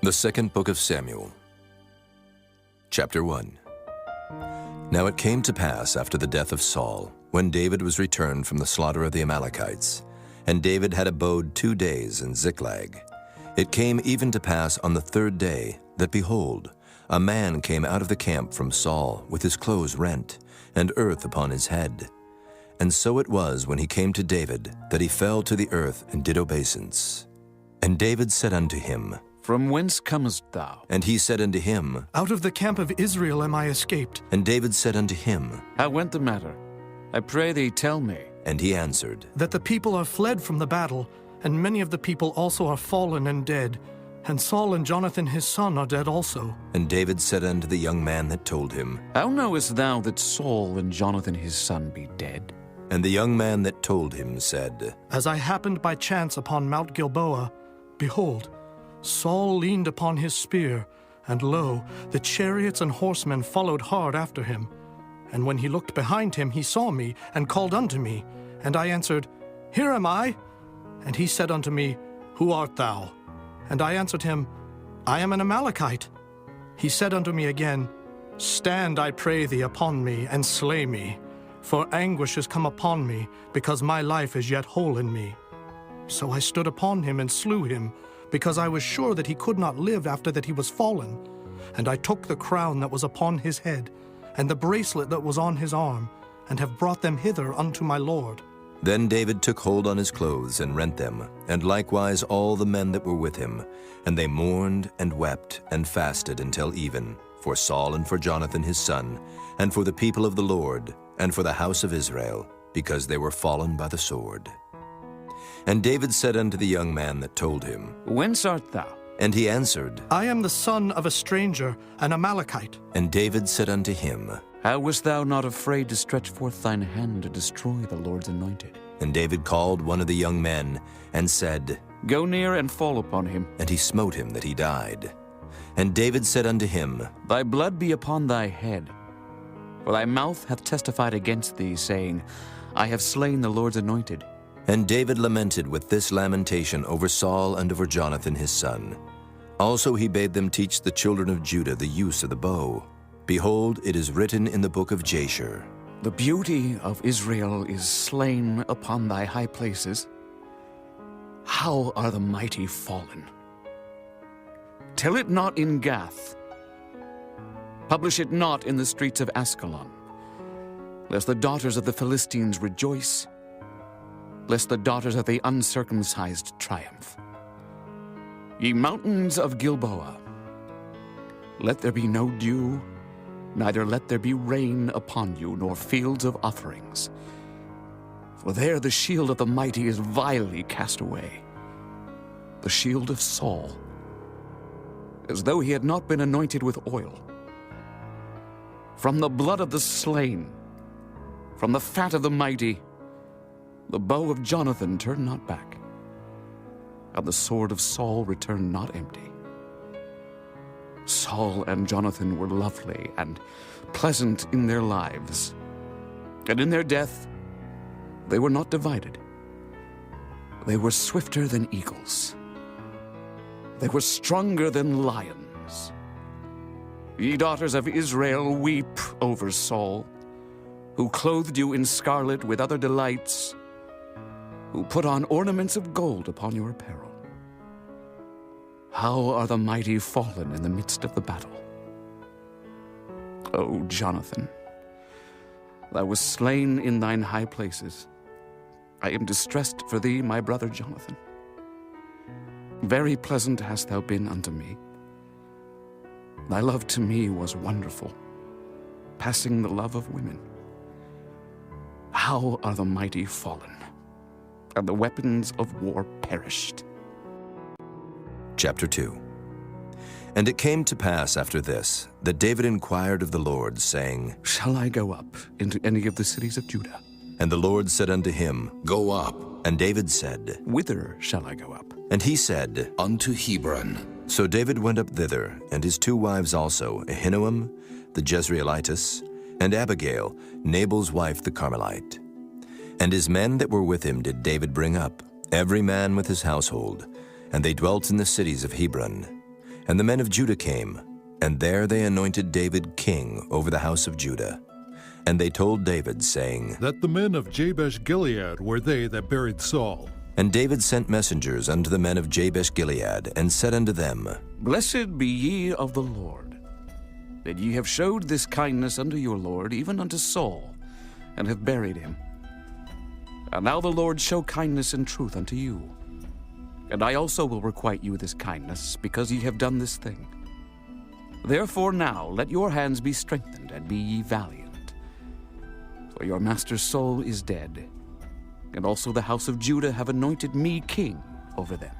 The second book of Samuel, chapter 1. Now it came to pass after the death of Saul, when David was returned from the slaughter of the Amalekites, and David had abode 2 days in Ziklag. It came even to pass on the 3rd day that, behold, a man came out of the camp from Saul with his clothes rent, and earth upon his head. And so it was, when he came to David, that he fell to the earth and did obeisance. And David said unto him, From whence comest thou? And he said unto him, Out of the camp of Israel am I escaped. And David said unto him, How went the matter? I pray thee, tell me. And he answered, That the people are fled from the battle, and many of the people also are fallen and dead. And Saul and Jonathan his son are dead also. And David said unto the young man that told him, How knowest thou that Saul and Jonathan his son be dead? And the young man that told him said, As I happened by chance upon Mount Gilboa, behold, Saul leaned upon his spear, and lo, the chariots and horsemen followed hard after him. And when he looked behind him, he saw me, and called unto me. And I answered, Here am I. And he said unto me, Who art thou? And I answered him, I am an Amalekite. He said unto me again, Stand, I pray thee, upon me, and slay me. For anguish is come upon me, because my life is yet whole in me. So I stood upon him and slew him, because I was sure that he could not live after that he was fallen. And I took the crown that was upon his head, and the bracelet that was on his arm, and have brought them hither unto my lord. Then David took hold on his clothes and rent them, and likewise all the men that were with him. And they mourned and wept and fasted until even, for Saul and for Jonathan his son, and for the people of the Lord, and for the house of Israel, because they were fallen by the sword. And David said unto the young man that told him, Whence art thou? And he answered, I am the son of a stranger, an Amalekite. And David said unto him, How wast thou not afraid to stretch forth thine hand to destroy the Lord's anointed? And David called one of the young men, and said, Go near and fall upon him. And he smote him that he died. And David said unto him, Thy blood be upon thy head. For thy mouth hath testified against thee, saying, I have slain the Lord's anointed. And David lamented with this lamentation over Saul and over Jonathan his son. Also he bade them teach the children of Judah the use of the bow. Behold, it is written in the book of Jasher, The beauty of Israel is slain upon thy high places. How are the mighty fallen? Tell it not in Gath. Publish it not in the streets of Askelon, lest the daughters of the Philistines rejoice, lest the daughters of the uncircumcised triumph. Ye mountains of Gilboa, let there be no dew, neither let there be rain upon you, nor fields of offerings. For there the shield of the mighty is vilely cast away, the shield of Saul, as though he had not been anointed with oil. From the blood of the slain, from the fat of the mighty, the bow of Jonathan turned not back, and the sword of Saul returned not empty. Saul and Jonathan were lovely and pleasant in their lives, and in their death they were not divided. They were swifter than eagles. They were stronger than lions. Ye daughters of Israel, weep over Saul, who clothed you in scarlet with other delights, who put on ornaments of gold upon your apparel. How are the mighty fallen in the midst of the battle? O Jonathan, thou wast slain in thine high places. I am distressed for thee, my brother Jonathan. Very pleasant hast thou been unto me. Thy love to me was wonderful, passing the love of women. How are the mighty fallen, and the weapons of war perished? chapter 2. And it came to pass after this, that David inquired of the Lord, saying, Shall I go up into any of the cities of Judah? And the Lord said unto him, Go up. And David said, Whither shall I go up? And he said, Unto Hebron. So David went up thither, and his 2 wives also, Ahinoam the Jezreelitess, and Abigail, Nabal's wife the Carmelite. And his men that were with him did David bring up, every man with his household, and they dwelt in the cities of Hebron. And the men of Judah came, and there they anointed David king over the house of Judah. And they told David, saying, That the men of Jabesh-Gilead were they that buried Saul. And David sent messengers unto the men of Jabesh-Gilead, and said unto them, Blessed be ye of the Lord, that ye have showed this kindness unto your Lord, even unto Saul, and have buried him. And now the Lord show kindness and truth unto you. And I also will requite you this kindness, because ye have done this thing. Therefore now let your hands be strengthened, and be ye valiant. For your master Saul is dead, and also the house of Judah have anointed me king over them.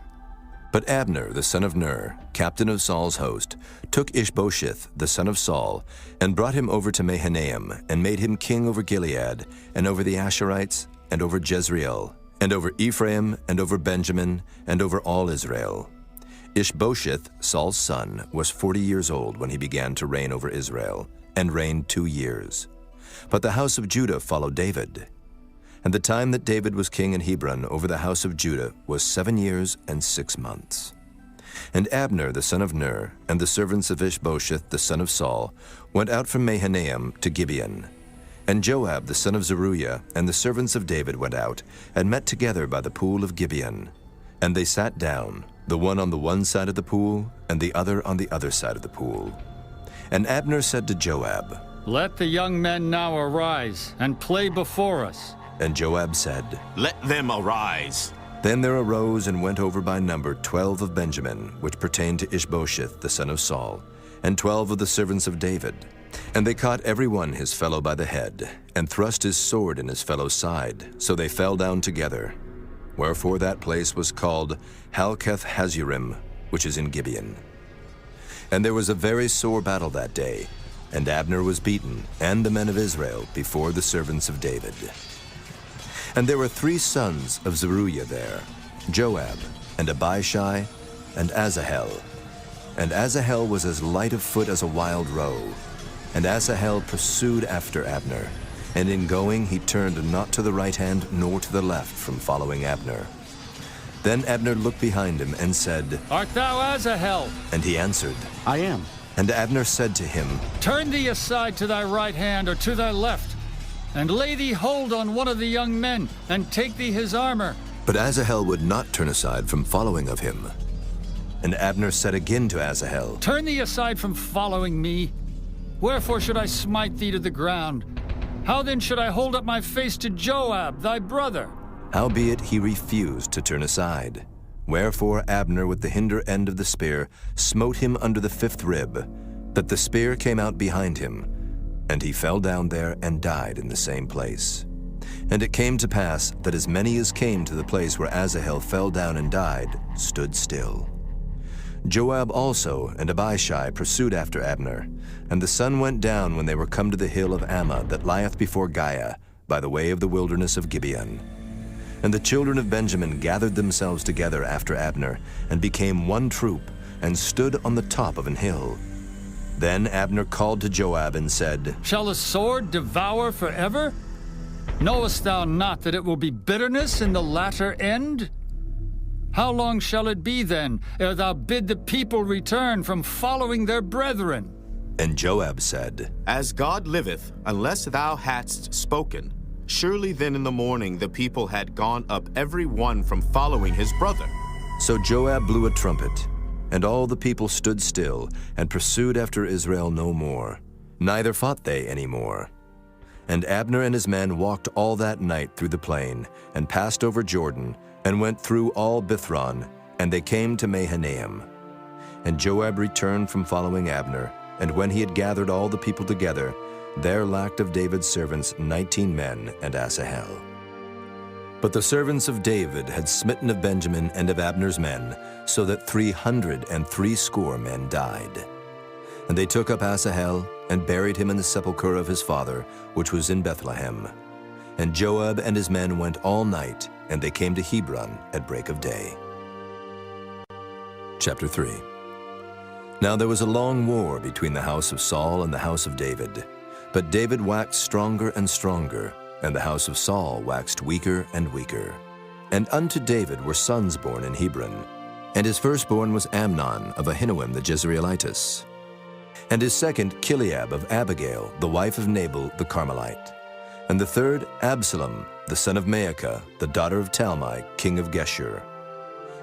But Abner, the son of Ner, captain of Saul's host, took Ishbosheth, the son of Saul, and brought him over to Mahanaim, and made him king over Gilead, and over the Asherites, and over Jezreel, and over Ephraim, and over Benjamin, and over all Israel. Ishbosheth, Saul's son, was 40 years old when he began to reign over Israel, and reigned 2 years. But the house of Judah followed David. And the time that David was king in Hebron over the house of Judah was 7 years and 6 months. And Abner the son of Ner, and the servants of Ishbosheth the son of Saul, went out from Mahanaim to Gibeon. And Joab the son of Zeruiah and the servants of David went out, and met together by the pool of Gibeon. And they sat down, the one on the one side of the pool, and the other on the other side of the pool. And Abner said to Joab, Let the young men now arise, and play before us. And Joab said, Let them arise. Then there arose and went over by number 12 of Benjamin, which pertained to Ishbosheth the son of Saul, and 12 of the servants of David. And they caught every one his fellow by the head, and thrust his sword in his fellow's side, so they fell down together. Wherefore that place was called Halketh Hazurim, which is in Gibeon. And there was a very sore battle that day, and Abner was beaten, and the men of Israel, before the servants of David. And there were 3 sons of Zeruiah there, Joab, and Abishai, and Asahel. And Asahel was as light of foot as a wild roe. And Asahel pursued after Abner, and in going he turned not to the right hand nor to the left from following Abner. Then Abner looked behind him and said, Art thou Asahel? And he answered, I am. And Abner said to him, Turn thee aside to thy right hand or to thy left, and lay thee hold on one of the young men, and take thee his armor. But Asahel would not turn aside from following of him. And Abner said again to Asahel, Turn thee aside from following me. Wherefore should I smite thee to the ground? How then should I hold up my face to Joab, thy brother? Howbeit he refused to turn aside. Wherefore Abner with the hinder end of the spear smote him under the 5th rib, that the spear came out behind him, and he fell down there and died in the same place. And it came to pass that as many as came to the place where Asahel fell down and died stood still. Joab also and Abishai pursued after Abner, and the sun went down when they were come to the hill of Ammah that lieth before Giah, by the way of the wilderness of Gibeon. And the children of Benjamin gathered themselves together after Abner, and became one troop, and stood on the top of an hill. Then Abner called to Joab and said, Shall the sword devour forever? Knowest thou not that it will be bitterness in the latter end? How long shall it be then, ere thou bid the people return from following their brethren? And Joab said, As God liveth, unless thou hadst spoken, surely then in the morning the people had gone up every one from following his brother. So Joab blew a trumpet, and all the people stood still, and pursued after Israel no more, neither fought they any more. And Abner and his men walked all that night through the plain, and passed over Jordan, and went through all Bithron, and they came to Mahanaim. And Joab returned from following Abner, and when he had gathered all the people together, there lacked of David's servants 19 men and Asahel. But the servants of David had smitten of Benjamin and of Abner's men, so that 360 men died. And they took up Asahel, and buried him in the sepulchre of his father, which was in Bethlehem. And Joab and his men went all night, and they came to Hebron at break of day. Chapter 3. Now there was a long war between the house of Saul and the house of David. But David waxed stronger and stronger, and the house of Saul waxed weaker and weaker. And unto David were sons born in Hebron. And his firstborn was Amnon of Ahinoam the Jezreelitess. And his second, Chileab of Abigail, the wife of Nabal the Carmelite. And the third, Absalom, the son of Maacah, the daughter of Talmai, king of Geshur.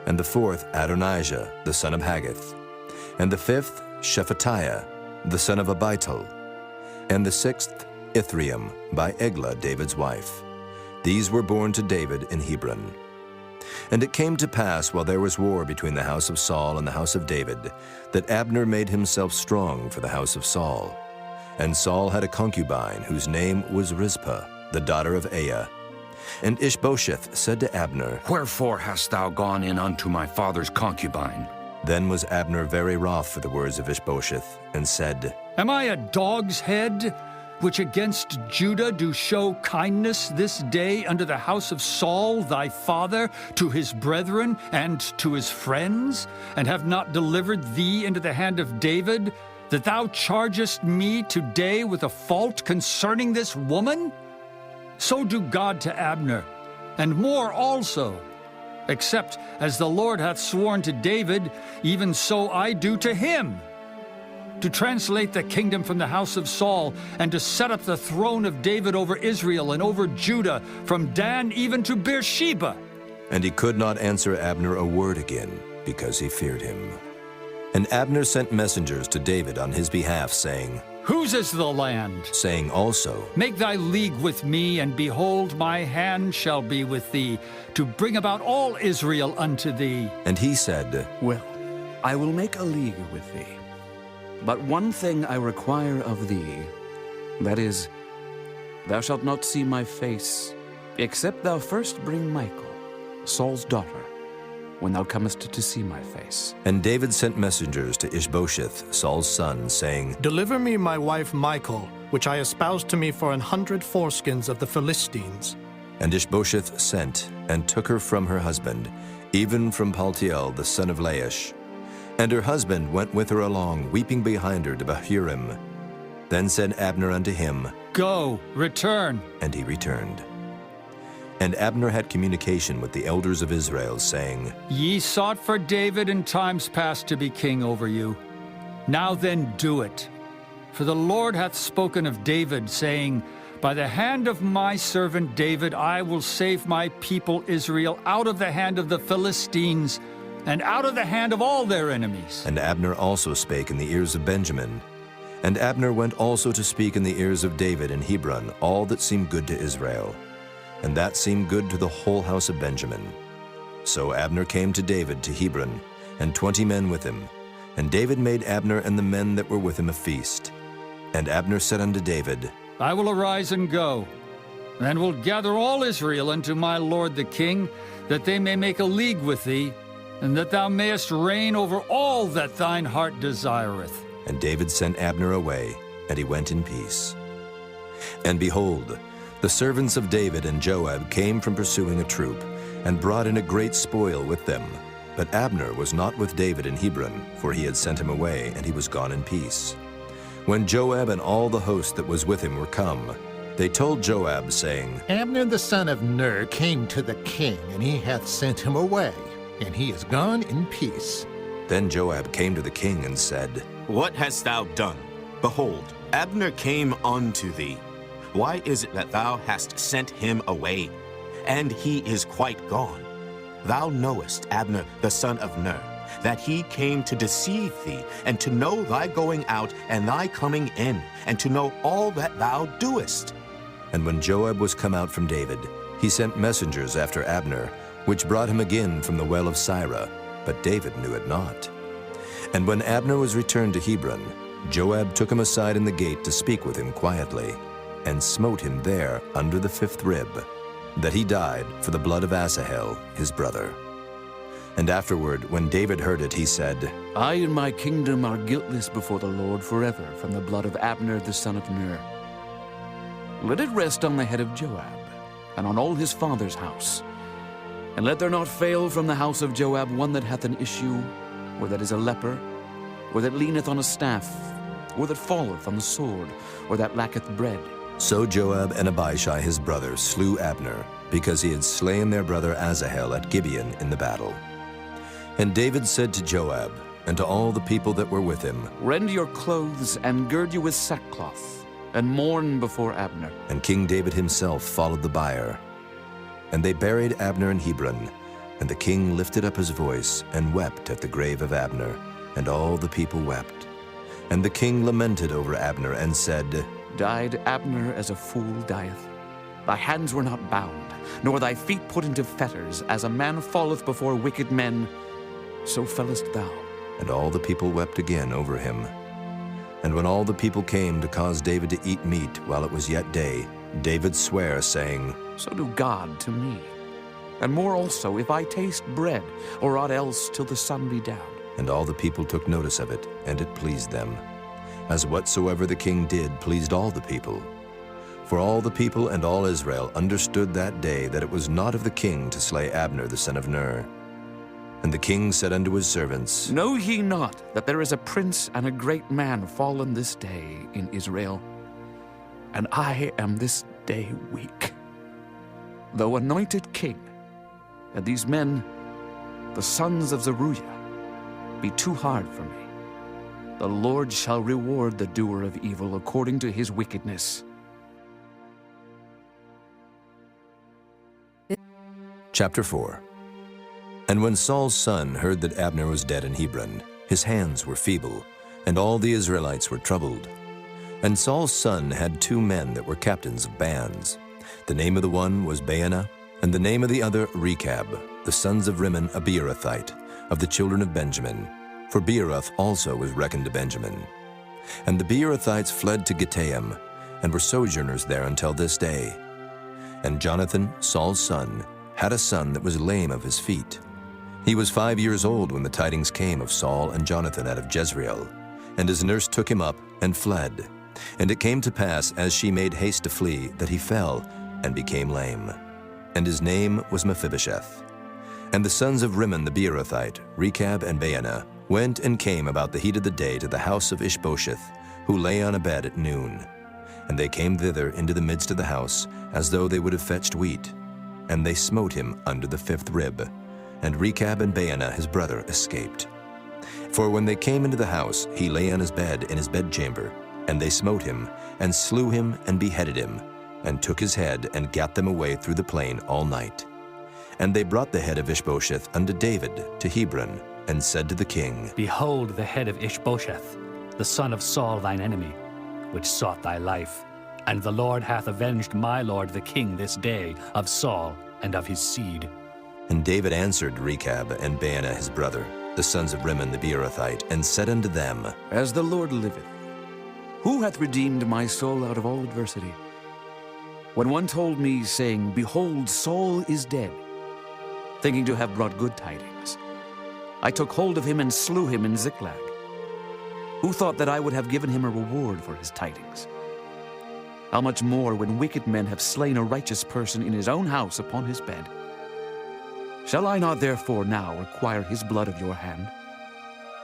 And the fourth, Adonijah, the son of Haggith. And the fifth, Shephatiah, the son of Abital. And the sixth, Ithream, by Eglah, David's wife. These were born to David in Hebron. And it came to pass, while there was war between the house of Saul and the house of David, that Abner made himself strong for the house of Saul. And Saul had a concubine, whose name was Rizpah, the daughter of Aiah. And Ishbosheth said to Abner, Wherefore hast thou gone in unto my father's concubine? Then was Abner very wroth for the words of Ishbosheth, and said, Am I a dog's head, which against Judah do show kindness this day unto the house of Saul thy father, to his brethren and to his friends, and have not delivered thee into the hand of David, that thou chargest me today with a fault concerning this woman? So do God to Abner, and more also. Except as the Lord hath sworn to David, even so I do to him, to translate the kingdom from the house of Saul, and to set up the throne of David over Israel and over Judah, from Dan even to Beersheba. And he could not answer Abner a word again, because he feared him. And Abner sent messengers to David on his behalf, saying, Whose is the land? Saying also, Make thy league with me, and behold, my hand shall be with thee, to bring about all Israel unto thee. And he said, Well, I will make a league with thee. But one thing I require of thee, that is, thou shalt not see my face, except thou first bring Michal, Saul's daughter, when thou comest to see my face. And David sent messengers to Ishbosheth, Saul's son, saying, Deliver me my wife Michal, which I espoused to me for 100 foreskins of the Philistines. And Ishbosheth sent, and took her from her husband, even from Paltiel the son of Laish. And her husband went with her along, weeping behind her to Bahurim. Then said Abner unto him, Go, return. And he returned. And Abner had communication with the elders of Israel, saying, Ye sought for David in times past to be king over you. Now then do it. For the Lord hath spoken of David, saying, By the hand of my servant David I will save my people Israel out of the hand of the Philistines, and out of the hand of all their enemies. And Abner also spake in the ears of Benjamin. And Abner went also to speak in the ears of David in Hebron all that seemed good to Israel. And that seemed good to the whole house of Benjamin. So Abner came to David to Hebron, and 20 men with him. And David made Abner and the men that were with him a feast. And Abner said unto David, I will arise and go, and will gather all Israel unto my lord the king, that they may make a league with thee, and that thou mayest reign over all that thine heart desireth. And David sent Abner away, and he went in peace. And behold, the servants of David and Joab came from pursuing a troop, and brought in a great spoil with them. But Abner was not with David in Hebron, for he had sent him away, and he was gone in peace. When Joab and all the host that was with him were come, they told Joab, saying, Abner the son of Ner came to the king, and he hath sent him away, and he is gone in peace. Then Joab came to the king and said, What hast thou done? Behold, Abner came unto thee. Why is it that thou hast sent him away? And he is quite gone. Thou knowest Abner the son of Ner, that he came to deceive thee, and to know thy going out and thy coming in, and to know all that thou doest. And when Joab was come out from David, he sent messengers after Abner, which brought him again from the well of Sirah, but David knew it not. And when Abner was returned to Hebron, Joab took him aside in the gate to speak with him quietly, and smote him there under the 5th rib, that he died for the blood of Asahel his brother. And afterward, when David heard it, he said, I and my kingdom are guiltless before the Lord forever from the blood of Abner the son of Ner. Let it rest on the head of Joab, and on all his father's house. And let there not fail from the house of Joab one that hath an issue, or that is a leper, or that leaneth on a staff, or that falleth on the sword, or that lacketh bread. So Joab and Abishai his brother slew Abner, because he had slain their brother Asahel at Gibeon in the battle. And David said to Joab, and to all the people that were with him, Rend your clothes and gird you with sackcloth, and mourn before Abner. And King David himself followed the bier. And they buried Abner in Hebron, and the king lifted up his voice and wept at the grave of Abner, and all the people wept. And the king lamented over Abner and said, Died Abner as a fool dieth? Thy hands were not bound, nor thy feet put into fetters, as a man falleth before wicked men, so fellest thou. And all the people wept again over him. And when all the people came to cause David to eat meat while it was yet day, David sware, saying, So do God to me, and more also, if I taste bread, or aught else till the sun be down. And all the people took notice of it, and it pleased them, as whatsoever the king did pleased all the people. For all the people and all Israel understood that day that it was not of the king to slay Abner the son of Ner. And the king said unto his servants, Know ye not that there is a prince and a great man fallen this day in Israel? And I am this day weak. Though anointed king, and these men, the sons of Zeruiah, be too hard for me, the Lord shall reward the doer of evil according to his wickedness. Chapter 4. And when Saul's son heard that Abner was dead in Hebron, his hands were feeble, and all the Israelites were troubled. And Saul's son had 2 men that were captains of bands. The name of the one was Baanah, and the name of the other Rechab, the sons of Rimmon a Beerothite, of the children of Benjamin. For Beeroth also was reckoned to Benjamin. And the Beerothites fled to Gittaim, and were sojourners there until this day. And Jonathan, Saul's son, had a son that was lame of his feet. He was 5 years old when the tidings came of Saul and Jonathan out of Jezreel. And his nurse took him up and fled. And it came to pass, as she made haste to flee, that he fell and became lame. And his name was Mephibosheth. And the sons of Rimmon the Beerothite, Rechab and Baanah, went and came about the heat of the day to the house of Ishbosheth, who lay on a bed at noon. And they came thither into the midst of the house, as though they would have fetched wheat. And they smote him under the 5th rib. And Rechab and Baanah his brother escaped. For when they came into the house, he lay on his bed in his bedchamber. And they smote him, and slew him, and beheaded him, and took his head, and gat them away through the plain all night. And they brought the head of Ishbosheth unto David to Hebron, and said to the king, Behold the head of Ishbosheth, the son of Saul thine enemy, which sought thy life. And the Lord hath avenged my lord the king this day of Saul and of his seed. And David answered Rechab and Baanah his brother, the sons of Rimmon the Beerothite, and said unto them, As the Lord liveth, who hath redeemed my soul out of all adversity? When one told me, saying, Behold, Saul is dead, thinking to have brought good tidings, I took hold of him and slew him in Ziklag. Who thought that I would have given him a reward for his tidings? How much more when wicked men have slain a righteous person in his own house upon his bed? Shall I not therefore now require his blood of your hand,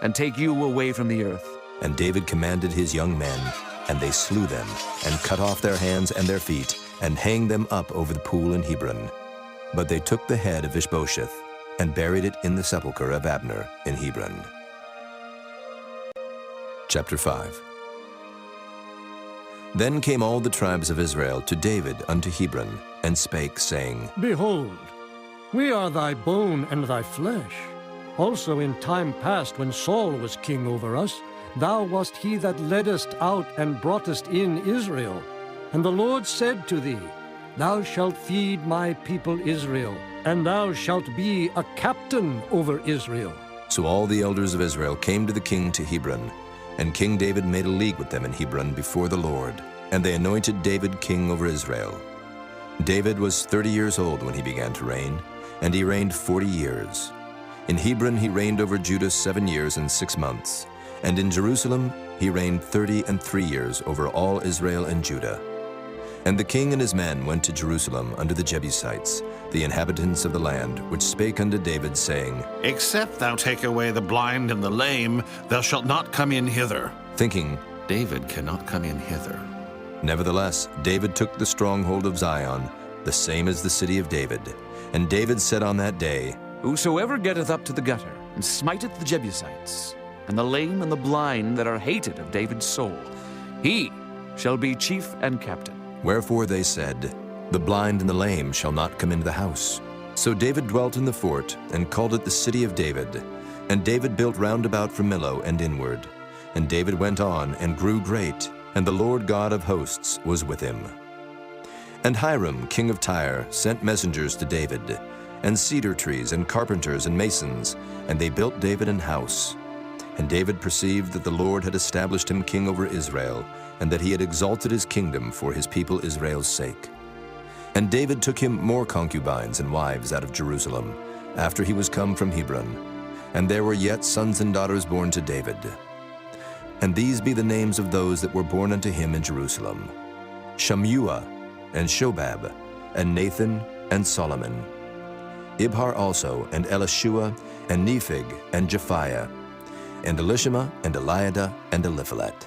and take you away from the earth? And David commanded his young men, and they slew them, and cut off their hands and their feet, and hanged them up over the pool in Hebron. But they took the head of Ishbosheth, and buried it in the sepulchre of Abner in Hebron. Chapter 5. Then came all the tribes of Israel to David unto Hebron, and spake, saying, Behold, we are thy bone and thy flesh. Also in time past, when Saul was king over us, thou wast he that leddest out and broughtest in Israel. And the Lord said to thee, Thou shalt feed my people Israel, and thou shalt be a captain over Israel. So all the elders of Israel came to the king to Hebron, and King David made a league with them in Hebron before the Lord, and they anointed David king over Israel. David was 30 years old when he began to reign, and he reigned 40 years. In Hebron he reigned over Judah 7 years and 6 months, and in Jerusalem he reigned 33 years over all Israel and Judah. And the king and his men went to Jerusalem unto the Jebusites, the inhabitants of the land, which spake unto David, saying, Except thou take away the blind and the lame, thou shalt not come in hither. Thinking, David cannot come in hither. Nevertheless, David took the stronghold of Zion, the same as the city of David. And David said on that day, Whosoever getteth up to the gutter, and smiteth the Jebusites, and the lame and the blind that are hated of David's soul. He shall be chief and captain. Wherefore they said, The blind and the lame shall not come into the house. So David dwelt in the fort, and called it the city of David. And David built round about from Millo and inward. And David went on, and grew great, and the Lord God of hosts was with him. And Hiram, king of Tyre, sent messengers to David, and cedar trees, and carpenters, and masons, and they built David an house. And David perceived that the Lord had established him king over Israel, and that he had exalted his kingdom for his people Israel's sake. And David took him more concubines and wives out of Jerusalem, after he was come from Hebron. And there were yet sons and daughters born to David. And these be the names of those that were born unto him in Jerusalem: Shammua, and Shobab, and Nathan, and Solomon. Ibhar also, and Elishua, and Nephig, and Japhiah, and Elishama, and Eliada, and Eliphalet.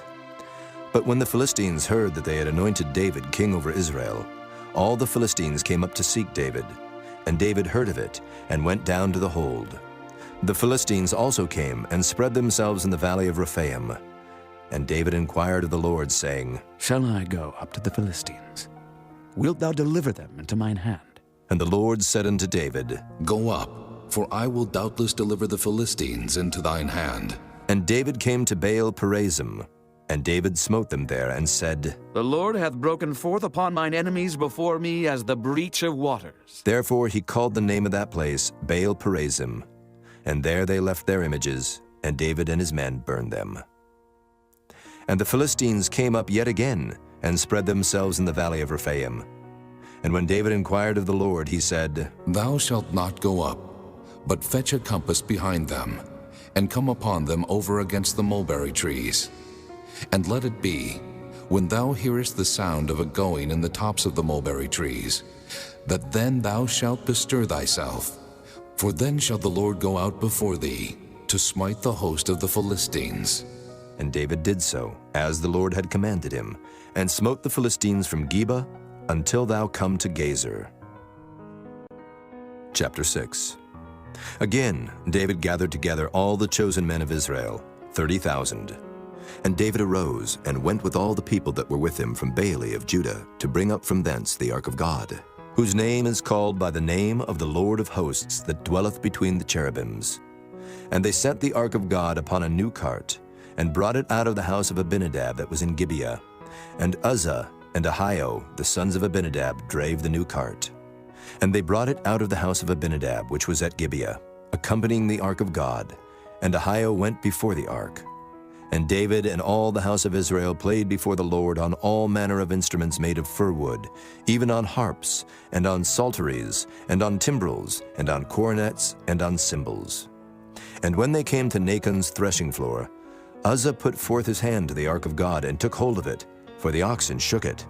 But when the Philistines heard that they had anointed David king over Israel, all the Philistines came up to seek David. And David heard of it, and went down to the hold. The Philistines also came, and spread themselves in the valley of Rephaim. And David inquired of the Lord, saying, Shall I go up to the Philistines? Wilt thou deliver them into mine hand? And the Lord said unto David, Go up, for I will doubtless deliver the Philistines into thine hand. And David came to Baal Perazim, and David smote them there, and said, The Lord hath broken forth upon mine enemies before me as the breach of waters. Therefore he called the name of that place Baal Perazim. And there they left their images, and David and his men burned them. And the Philistines came up yet again, and spread themselves in the valley of Rephaim. And when David inquired of the Lord, he said, Thou shalt not go up, but fetch a compass behind them, and come upon them over against the mulberry trees. And let it be, when thou hearest the sound of a going in the tops of the mulberry trees, that then thou shalt bestir thyself, for then shall the Lord go out before thee, to smite the host of the Philistines. And David did so, as the Lord had commanded him, and smote the Philistines from Geba until thou come to Gazer. Chapter 6. Again David gathered together all the chosen men of Israel, 30,000. And David arose, and went with all the people that were with him from Baale of Judah, to bring up from thence the ark of God, whose name is called by the name of the Lord of hosts that dwelleth between the cherubims. And they set the ark of God upon a new cart, and brought it out of the house of Abinadab that was in Gibeah. And Uzzah and Ahio, the sons of Abinadab, drave the new cart. And they brought it out of the house of Abinadab, which was at Gibeah, accompanying the ark of God. And Ahio went before the ark. And David and all the house of Israel played before the Lord on all manner of instruments made of fir wood, even on harps, and on psalteries, and on timbrels, and on cornets, and on cymbals. And when they came to Nachon's threshing floor, Uzzah put forth his hand to the ark of God, and took hold of it, for the oxen shook it.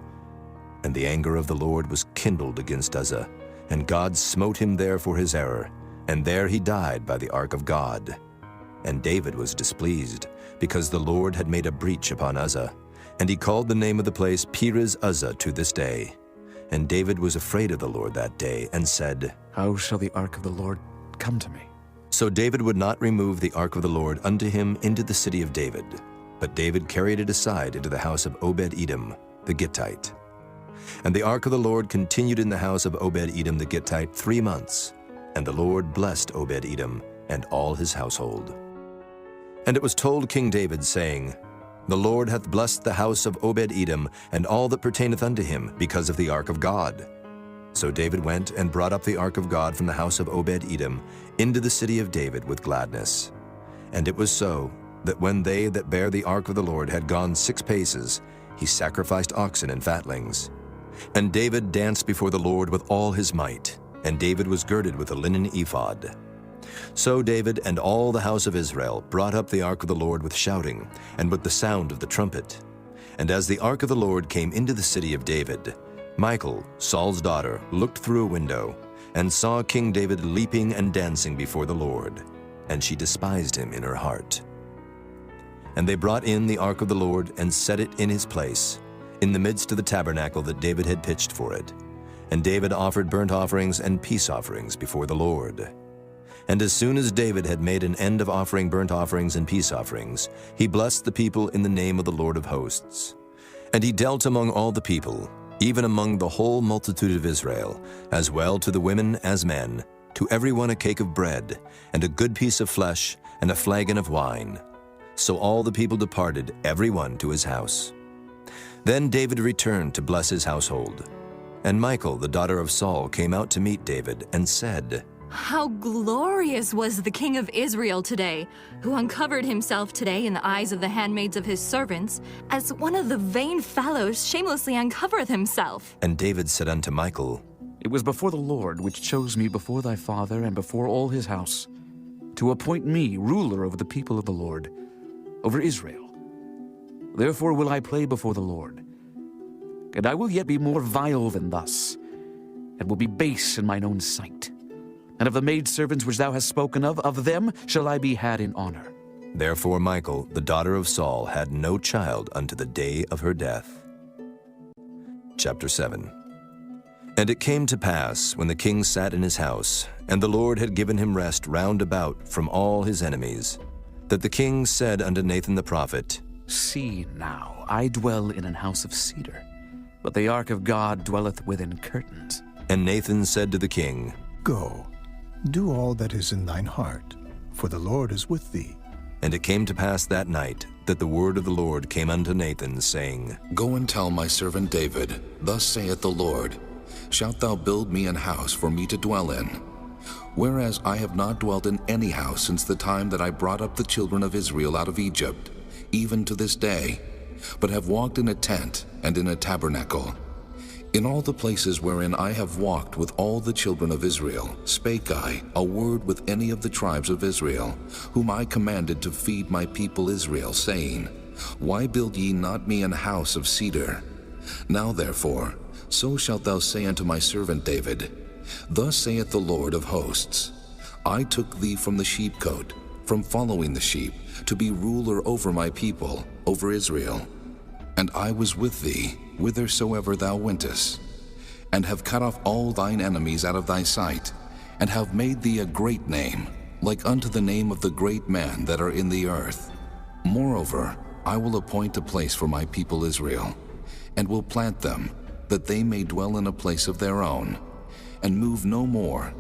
And the anger of the Lord was kindled against Uzzah, and God smote him there for his error, and there he died by the ark of God. And David was displeased, because the Lord had made a breach upon Uzzah, and he called the name of the place Perez Uzzah to this day. And David was afraid of the Lord that day, and said, How shall the ark of the Lord come to me? So David would not remove the ark of the Lord unto him into the city of David, but David carried it aside into the house of Obed-Edom the Gittite. And the ark of the Lord continued in the house of Obed-Edom the Gittite 3 months, and the Lord blessed Obed-Edom and all his household. And it was told King David, saying, The Lord hath blessed the house of Obed-Edom and all that pertaineth unto him, because of the ark of God. So David went and brought up the ark of God from the house of Obed-Edom into the city of David with gladness. And it was so, that when they that bare the ark of the Lord had gone 6 paces, he sacrificed oxen and fatlings. And David danced before the Lord with all his might, and David was girded with a linen ephod. So David and all the house of Israel brought up the ark of the Lord with shouting, and with the sound of the trumpet. And as the ark of the Lord came into the city of David, Michal, Saul's daughter, looked through a window, and saw King David leaping and dancing before the Lord, and she despised him in her heart. And they brought in the ark of the Lord, and set it in his place, in the midst of the tabernacle that David had pitched for it. And David offered burnt offerings and peace offerings before the Lord. And as soon as David had made an end of offering burnt offerings and peace offerings, he blessed the people in the name of the Lord of hosts. And he dealt among all the people, even among the whole multitude of Israel, as well to the women as men, to every one a cake of bread, and a good piece of flesh, and a flagon of wine. So all the people departed, every one to his house. Then David returned to bless his household. And Michal, the daughter of Saul, came out to meet David, and said, How glorious was the king of Israel today, who uncovered himself today in the eyes of the handmaids of his servants, as one of the vain fellows shamelessly uncovereth himself. And David said unto Michal, It was before the Lord which chose me before thy father and before all his house, to appoint me ruler over the people of the Lord, over Israel. Therefore will I play before the Lord, and I will yet be more vile than thus, and will be base in mine own sight. And of the maidservants which thou hast spoken of them shall I be had in honor. Therefore Michal, the daughter of Saul, had no child unto the day of her death. Chapter 7. And it came to pass, when the king sat in his house, and the Lord had given him rest round about from all his enemies, that the king said unto Nathan the prophet, See now, I dwell in an house of cedar, but the ark of God dwelleth within curtains. And Nathan said to the king, Go, do all that is in thine heart, for the Lord is with thee. And it came to pass that night that the word of the Lord came unto Nathan, saying, Go and tell my servant David, Thus saith the Lord, Shalt thou build me an house for me to dwell in? Whereas I have not dwelt in any house since the time that I brought up the children of Israel out of Egypt, even to this day, but have walked in a tent and in a tabernacle. In all the places wherein I have walked with all the children of Israel, spake I a word with any of the tribes of Israel, whom I commanded to feed my people Israel, saying, Why build ye not me an house of cedar? Now therefore, so shalt thou say unto my servant David, Thus saith the Lord of hosts, I took thee from the sheepcote, from following the sheep, to be ruler over my people, over Israel. And I was with thee, whithersoever thou wentest, and have cut off all thine enemies out of thy sight, and have made thee a great name, like unto the name of the great men that are in the earth. Moreover, I will appoint a place for my people Israel, and will plant them, that they may dwell in a place of their own, and move no more.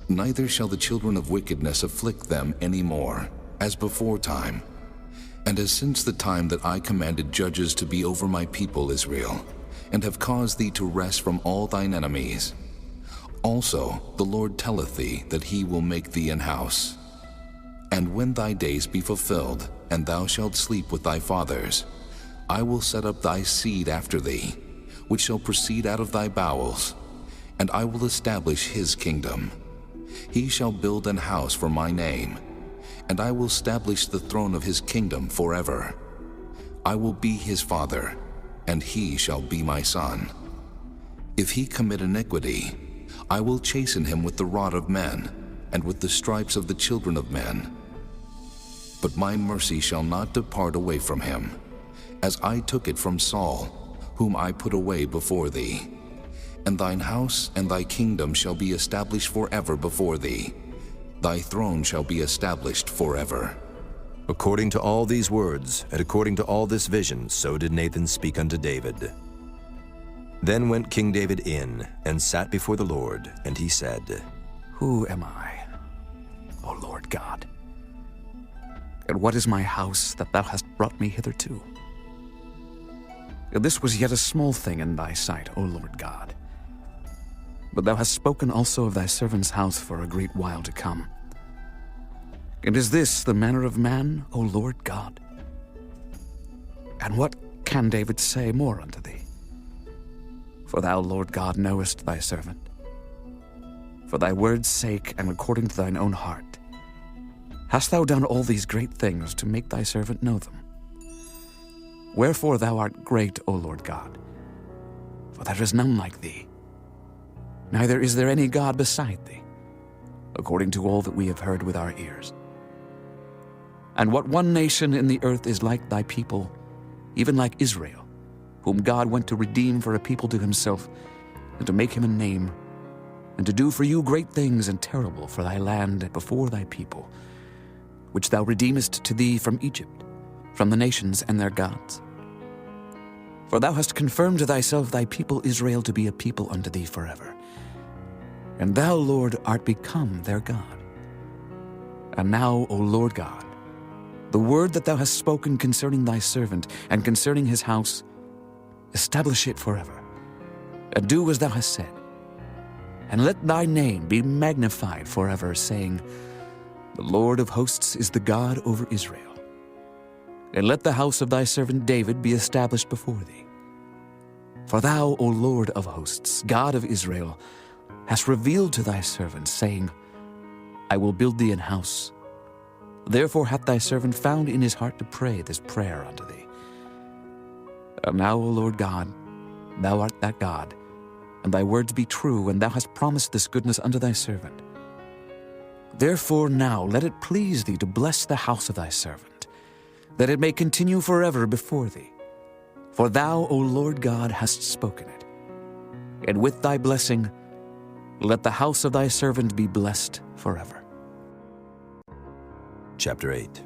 Neither shall the children of wickedness afflict them any more, as before time, and as since the time that I commanded judges to be over my people Israel, and have caused thee to rest from all thine enemies. Also the Lord telleth thee that he will make thee an house. And when thy days be fulfilled, and thou shalt sleep with thy fathers, I will set up thy seed after thee, which shall proceed out of thy bowels, and I will establish his kingdom. He shall build an house for my name, and I will establish the throne of his kingdom forever. I will be his father, and he shall be my son. If he commit iniquity, I will chasten him with the rod of men, and with the stripes of the children of men. But my mercy shall not depart away from him, as I took it from Saul, whom I put away before thee. And thine house and thy kingdom shall be established forever before thee. Thy throne shall be established forever. According to all these words, and according to all this vision, so did Nathan speak unto David. Then went King David in, and sat before the Lord, and he said, Who am I, O Lord God? And what is my house that thou hast brought me hitherto? And this was yet a small thing in thy sight, O Lord God. But thou hast spoken also of thy servant's house for a great while to come. And is this the manner of man, O Lord God? And what can David say more unto thee? For thou, Lord God, knowest thy servant. For thy word's sake and according to thine own heart, hast thou done all these great things to make thy servant know them. Wherefore thou art great, O Lord God, for there is none like thee. Neither is there any God beside thee, according to all that we have heard with our ears. And what one nation in the earth is like thy people, even like Israel, whom God went to redeem for a people to himself, and to make him a name, and to do for you great things and terrible for thy land before thy people, which thou redeemest to thee from Egypt, from the nations and their gods. For thou hast confirmed to thyself thy people Israel to be a people unto thee forever. And thou, Lord, art become their God. And now, O Lord God, the word that thou hast spoken concerning thy servant and concerning his house, establish it forever, and do as thou hast said. And let thy name be magnified forever, saying, The Lord of hosts is the God over Israel. And let the house of thy servant David be established before thee. For thou, O Lord of hosts, God of Israel, hast revealed to thy servant, saying, I will build thee an house. Therefore hath thy servant found in his heart to pray this prayer unto thee. And now, O Lord God, thou art that God, and thy words be true, and thou hast promised this goodness unto thy servant. Therefore now let it please thee to bless the house of thy servant, that it may continue forever before thee. For thou, O Lord God, hast spoken it. And with thy blessing, let the house of thy servant be blessed forever. Chapter 8.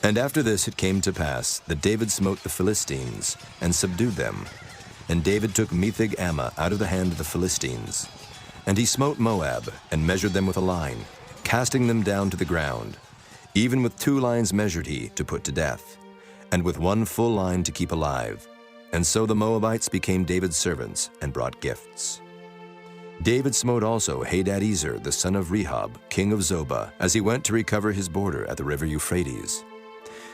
And after this it came to pass that David smote the Philistines and subdued them. And David took Metheg-Ammah out of the hand of the Philistines. And he smote Moab and measured them with a line, casting them down to the ground. Even with 2 lines measured he to put to death, and with 1 full line to keep alive. And so the Moabites became David's servants and brought gifts. David smote also Hadadezer, the son of Rehob, king of Zobah, as he went to recover his border at the river Euphrates.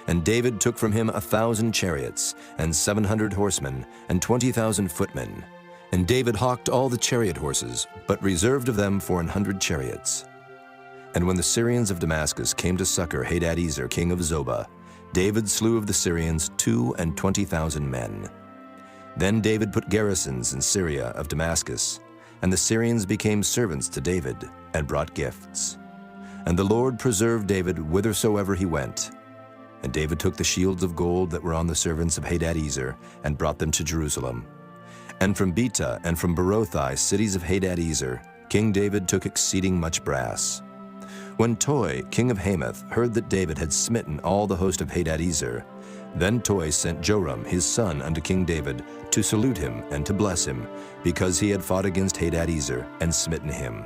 And David took from him 1,000 chariots, and 700 horsemen, and 20,000 footmen. And David hawked all the chariot horses, but reserved of them for 100 chariots. And when the Syrians of Damascus came to succor Hadadezer, king of Zobah, David slew of the Syrians 22,000 men. Then David put garrisons in Syria of Damascus, and the Syrians became servants to David, and brought gifts. And the Lord preserved David whithersoever he went. And David took the shields of gold that were on the servants of Hadadezer, and brought them to Jerusalem. And from Betah and from Berothai, cities of Hadadezer, King David took exceeding much brass. When Toi, king of Hamath, heard that David had smitten all the host of Hadadezer, then Toi sent Joram his son unto King David to salute him and to bless him, because he had fought against Hadadezer and smitten him.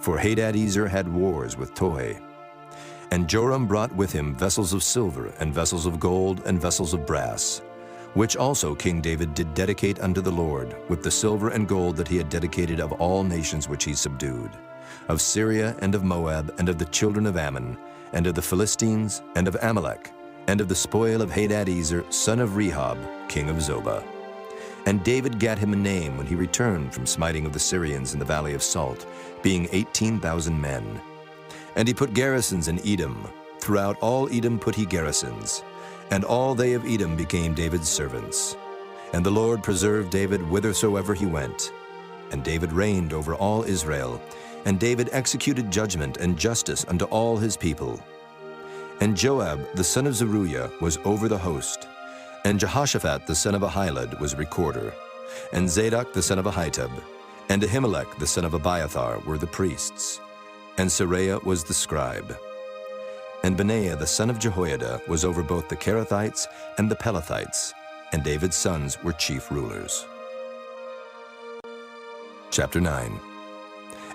For Hadadezer had wars with Toi. And Joram brought with him vessels of silver, and vessels of gold, and vessels of brass, which also King David did dedicate unto the Lord, with the silver and gold that he had dedicated of all nations which he subdued, of Syria, and of Moab, and of the children of Ammon, and of the Philistines, and of Amalek, and of the spoil of Hadadezer, son of Rehob, king of Zobah. And David gat him a name when he returned from smiting of the Syrians in the valley of Salt, being 18,000 men. And he put garrisons in Edom. Throughout all Edom put he garrisons. And all they of Edom became David's servants. And the Lord preserved David whithersoever he went. And David reigned over all Israel. And David executed judgment and justice unto all his people. And Joab the son of Zeruiah was over the host. And Jehoshaphat the son of Ahilud was recorder. And Zadok the son of Ahitub, and Ahimelech the son of Abiathar were the priests. And Seraiah was the scribe. And Benaiah the son of Jehoiada was over both the Kerethites and the Pelethites, and David's sons were chief rulers. Chapter 9.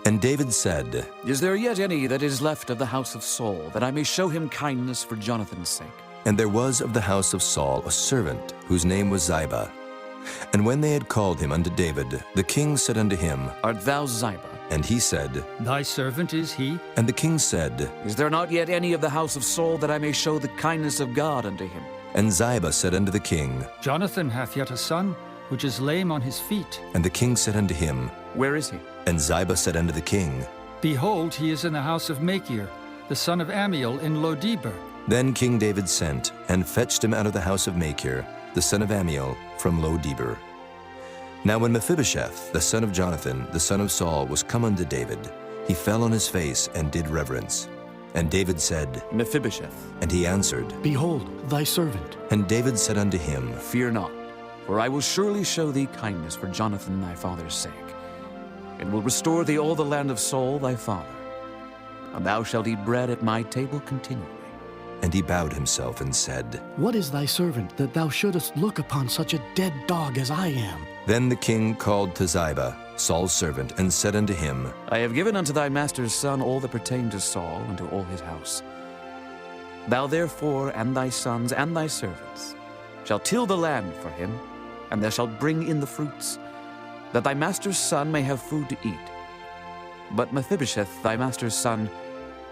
And David said, Is there yet any that is left of the house of Saul, that I may show him kindness for Jonathan's sake? And there was of the house of Saul a servant, whose name was Ziba. And when they had called him unto David, the king said unto him, Art thou Ziba? And he said, Thy servant is he. And the king said, Is there not yet any of the house of Saul, that I may show the kindness of God unto him? And Ziba said unto the king, Jonathan hath yet a son, which is lame on his feet. And the king said unto him, Where is he? And Ziba said unto the king, Behold, he is in the house of Machir, the son of Ammiel in Lo-debar. Then King David sent, and fetched him out of the house of Machir, the son of Ammiel, from Lo-debar. Now when Mephibosheth, the son of Jonathan, the son of Saul, was come unto David, he fell on his face and did reverence. And David said, Mephibosheth. And he answered, Behold, thy servant. And David said unto him, Fear not, for I will surely show thee kindness for Jonathan thy father's sake. and will restore thee all the land of Saul thy father. And thou shalt eat bread at my table continually. And he bowed himself and said, What is thy servant, that thou shouldest look upon such a dead dog as I am? Then the king called to Ziba, Saul's servant, and said unto him, I have given unto thy master's son all that pertained to Saul and to all his house. Thou therefore and thy sons and thy servants shalt till the land for him, and thou shalt bring in the fruits, that thy master's son may have food to eat. But Mephibosheth, thy master's son,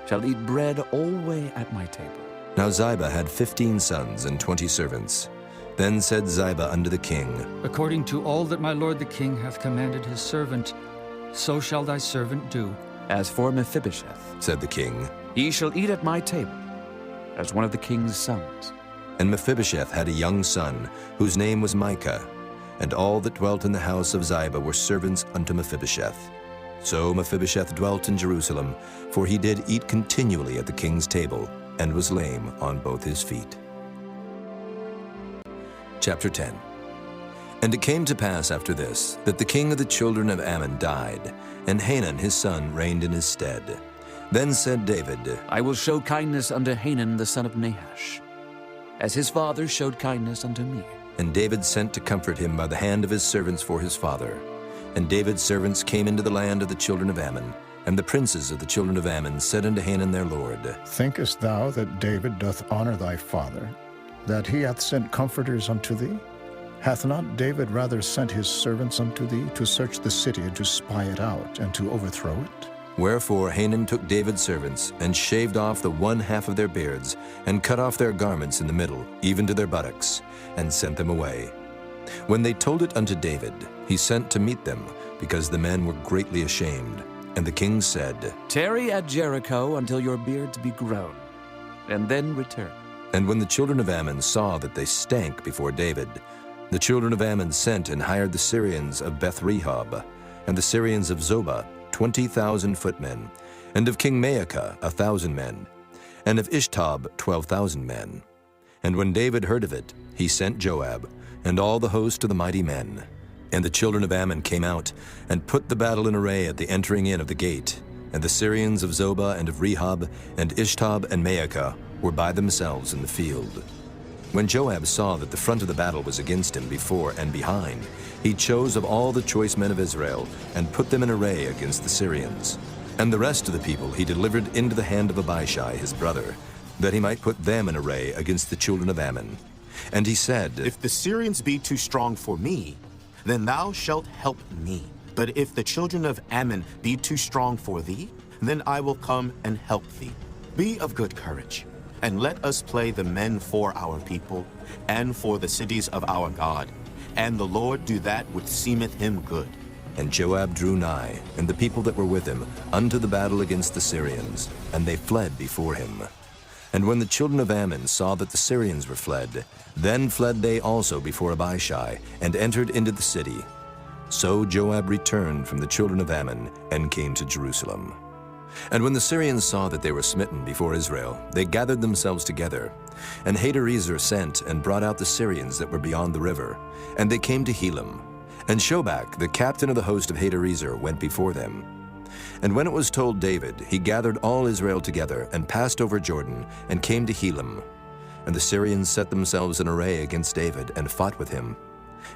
shall eat bread alway at my table. Now Ziba had 15 sons and 20 servants. Then said Ziba unto the king, According to all that my lord the king hath commanded his servant, so shall thy servant do. As for Mephibosheth, said the king, he shall eat at my table, as one of the king's sons. And Mephibosheth had a young son, whose name was Micah, and all that dwelt in the house of Ziba were servants unto Mephibosheth. So Mephibosheth dwelt in Jerusalem, for he did eat continually at the king's table, and was lame on both his feet. Chapter 10. And it came to pass after this, that the king of the children of Ammon died, and Hanun his son reigned in his stead. Then said David, I will show kindness unto Hanun the son of Nahash, as his father showed kindness unto me. And David sent to comfort him by the hand of his servants for his father. And David's servants came into the land of the children of Ammon, and the princes of the children of Ammon said unto Hanun their lord, Thinkest thou that David doth honor thy father, that he hath sent comforters unto thee? Hath not David rather sent his servants unto thee to search the city and to spy it out and to overthrow it? Wherefore Hanun took David's servants, and shaved off the one half of their beards, and cut off their garments in the middle, even to their buttocks, and sent them away. When they told it unto David, he sent to meet them, because the men were greatly ashamed. And the king said, Tarry at Jericho until your beards be grown, and then return. And when the children of Ammon saw that they stank before David, the children of Ammon sent and hired the Syrians of Beth-rehob, and the Syrians of Zobah, 20,000 footmen, and of King Maacah 1,000 men, and of Ishtob 12,000 men. And when David heard of it, he sent Joab, and all the host of the mighty men. And the children of Ammon came out, and put the battle in array at the entering in of the gate. And the Syrians of Zobah and of Rehob, and Ishtob and Maacah, were by themselves in the field. When Joab saw that the front of the battle was against him before and behind, he chose of all the choice men of Israel, and put them in array against the Syrians. And the rest of the people he delivered into the hand of Abishai his brother, that he might put them in array against the children of Ammon. And he said, If the Syrians be too strong for me, then thou shalt help me. But if the children of Ammon be too strong for thee, then I will come and help thee. Be of good courage, and let us play the men for our people, and for the cities of our God. And the Lord do that which seemeth him good. And Joab drew nigh, and the people that were with him, unto the battle against the Syrians, and they fled before him. And when the children of Ammon saw that the Syrians were fled, then fled they also before Abishai, and entered into the city. So Joab returned from the children of Ammon, and came to Jerusalem. And when the Syrians saw that they were smitten before Israel, they gathered themselves together. And Hadarezer sent and brought out the Syrians that were beyond the river, and they came to Helam. And Shobach, the captain of the host of Hadarezer, went before them. And when it was told David, he gathered all Israel together, and passed over Jordan, and came to Helam. And the Syrians set themselves in array against David, and fought with him.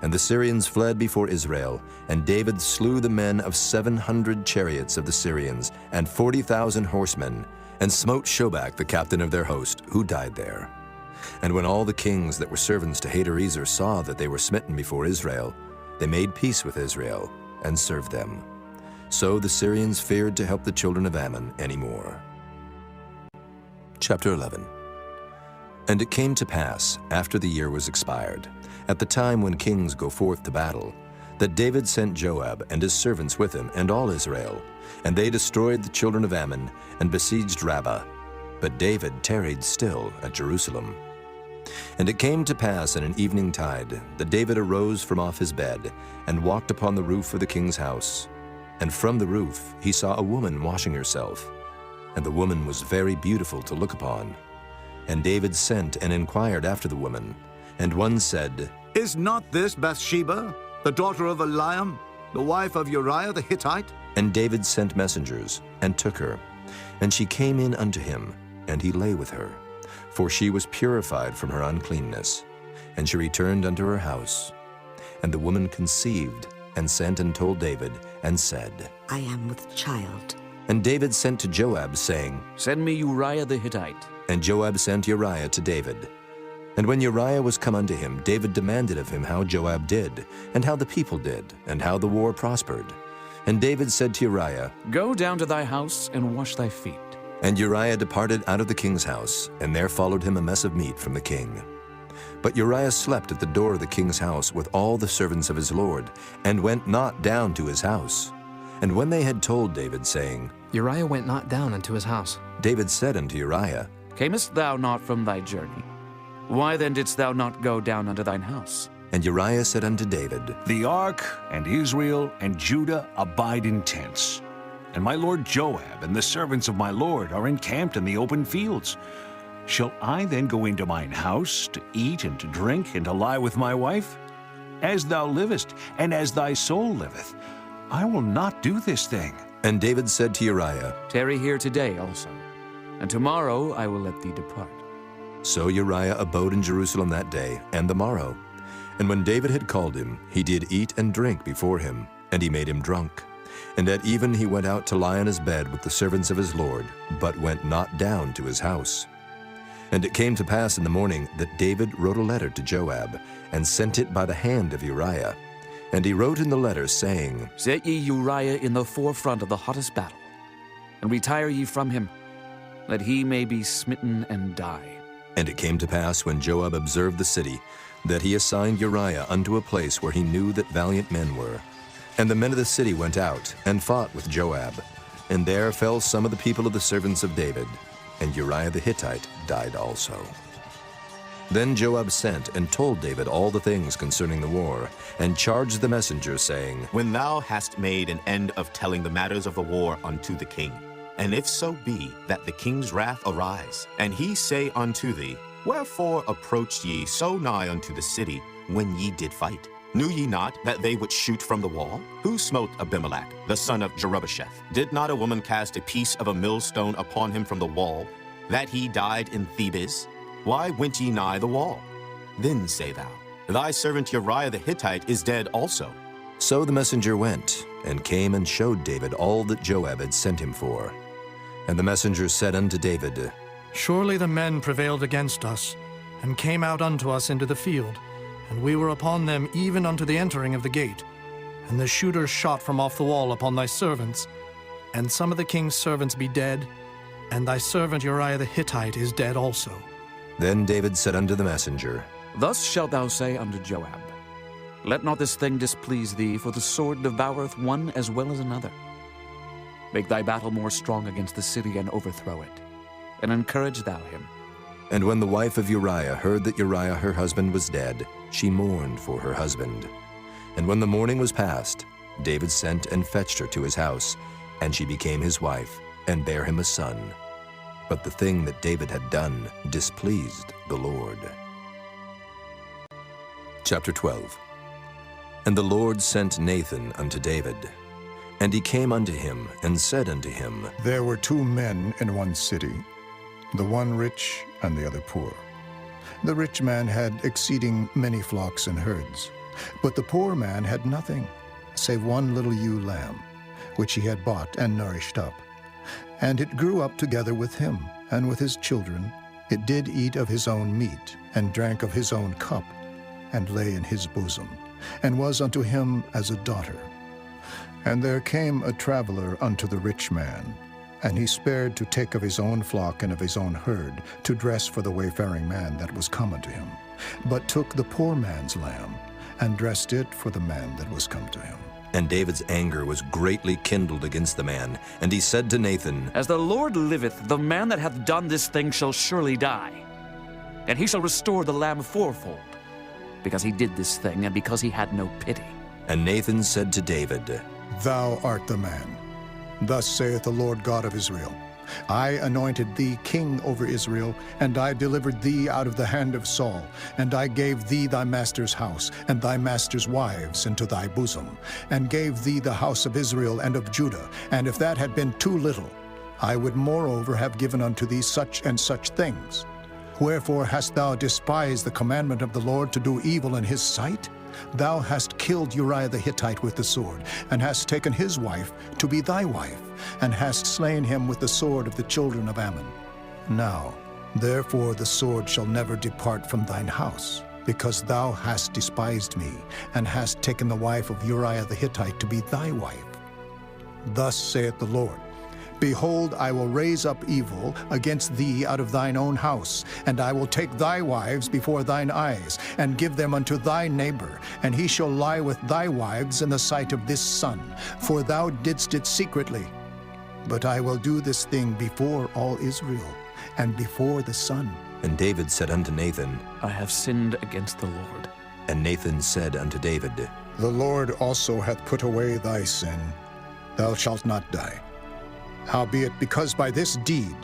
And the Syrians fled before Israel, and David slew the men of 700 chariots of the Syrians, and 40,000 horsemen, and smote Shobach, the captain of their host, who died there. And when all the kings that were servants to Hadarezer saw that they were smitten before Israel, they made peace with Israel, and served them. So the Syrians feared to help the children of Ammon any more. Chapter 11. And it came to pass, after the year was expired, at the time when kings go forth to battle, that David sent Joab and his servants with him and all Israel, and they destroyed the children of Ammon and besieged Rabbah. But David tarried still at Jerusalem. And it came to pass in an evening tide that David arose from off his bed and walked upon the roof of the king's house. And from the roof he saw a woman washing herself, and the woman was very beautiful to look upon. And David sent and inquired after the woman. And one said, Is not this Bathsheba, the daughter of Eliam, the wife of Uriah the Hittite? And David sent messengers, and took her. And she came in unto him, and he lay with her. For she was purified from her uncleanness. And she returned unto her house. And the woman conceived, and sent and told David, and said, I am with child. And David sent to Joab, saying, Send me Uriah the Hittite. And Joab sent Uriah to David. And when Uriah was come unto him, David demanded of him how Joab did, and how the people did, and how the war prospered. And David said to Uriah, Go down to thy house, and wash thy feet. And Uriah departed out of the king's house, and there followed him a mess of meat from the king. But Uriah slept at the door of the king's house with all the servants of his lord, and went not down to his house. And when they had told David, saying, Uriah went not down unto his house, David said unto Uriah, Camest thou not from thy journey? Why then didst thou not go down unto thine house? And Uriah said unto David, The ark and Israel and Judah abide in tents, and my lord Joab and the servants of my lord are encamped in the open fields. Shall I then go into mine house to eat and to drink and to lie with my wife? As thou livest, and as thy soul liveth, I will not do this thing. And David said to Uriah, Tarry here today also, and tomorrow I will let thee depart. So Uriah abode in Jerusalem that day and the morrow. And when David had called him, he did eat and drink before him, and he made him drunk. And at even he went out to lie on his bed with the servants of his lord, but went not down to his house. And it came to pass in the morning that David wrote a letter to Joab, and sent it by the hand of Uriah. And he wrote in the letter, saying, Set ye Uriah in the forefront of the hottest battle, and retire ye from him, that he may be smitten and die. And it came to pass, when Joab observed the city, that he assigned Uriah unto a place where he knew that valiant men were. And the men of the city went out, and fought with Joab. And there fell some of the people of the servants of David, and Uriah the Hittite died also. Then Joab sent and told David all the things concerning the war, and charged the messenger, saying, When thou hast made an end of telling the matters of the war unto the king, and if so be that the king's wrath arise, and he say unto thee, Wherefore approached ye so nigh unto the city when ye did fight? Knew ye not that they would shoot from the wall? Who smote Abimelech, the son of Jerubbesheth? Did not a woman cast a piece of a millstone upon him from the wall, that he died in Thebes? Why went ye nigh the wall? Then say thou, Thy servant Uriah the Hittite is dead also. So the messenger went, and came and showed David all that Joab had sent him for. And the messenger said unto David, Surely the men prevailed against us, and came out unto us into the field, and we were upon them even unto the entering of the gate. And the shooters shot from off the wall upon thy servants, and some of the king's servants be dead, and thy servant Uriah the Hittite is dead also. Then David said unto the messenger, Thus shalt thou say unto Joab, Let not this thing displease thee, for the sword devoureth one as well as another. Make thy battle more strong against the city, and overthrow it, and encourage thou him. And when the wife of Uriah heard that Uriah her husband was dead, she mourned for her husband. And when the mourning was past, David sent and fetched her to his house, and she became his wife, and bare him a son. But the thing that David had done displeased the Lord. Chapter 12. And the Lord sent Nathan unto David. And he came unto him, and said unto him, There were 2 men in one city, the one rich and the other poor. The rich man had exceeding many flocks and herds, but the poor man had nothing, save one little ewe lamb, which he had bought and nourished up. And it grew up together with him, and with his children. It did eat of his own meat, and drank of his own cup, and lay in his bosom, and was unto him as a daughter. And there came a traveler unto the rich man, and he spared to take of his own flock and of his own herd, to dress for the wayfaring man that was come unto him, but took the poor man's lamb, and dressed it for the man that was come to him. And David's anger was greatly kindled against the man, and he said to Nathan, As the Lord liveth, the man that hath done this thing shall surely die, and he shall restore the lamb fourfold, because he did this thing, and because he had no pity. And Nathan said to David, Thou art the man. Thus saith the Lord God of Israel, I anointed thee king over Israel, and I delivered thee out of the hand of Saul, and I gave thee thy master's house, and thy master's wives into thy bosom, and gave thee the house of Israel and of Judah. And if that had been too little, I would moreover have given unto thee such and such things. Wherefore hast thou despised the commandment of the Lord to do evil in his sight? Thou hast killed Uriah the Hittite with the sword, and hast taken his wife to be thy wife, and hast slain him with the sword of the children of Ammon. Now, therefore the sword shall never depart from thine house, because thou hast despised me, and hast taken the wife of Uriah the Hittite to be thy wife. Thus saith the Lord, Behold, I will raise up evil against thee out of thine own house, and I will take thy wives before thine eyes, and give them unto thy neighbor, and he shall lie with thy wives in the sight of this sun, for thou didst it secretly. But I will do this thing before all Israel, and before the sun. And David said unto Nathan, I have sinned against the Lord. And Nathan said unto David, The Lord also hath put away thy sin. Thou shalt not die. Howbeit, because by this deed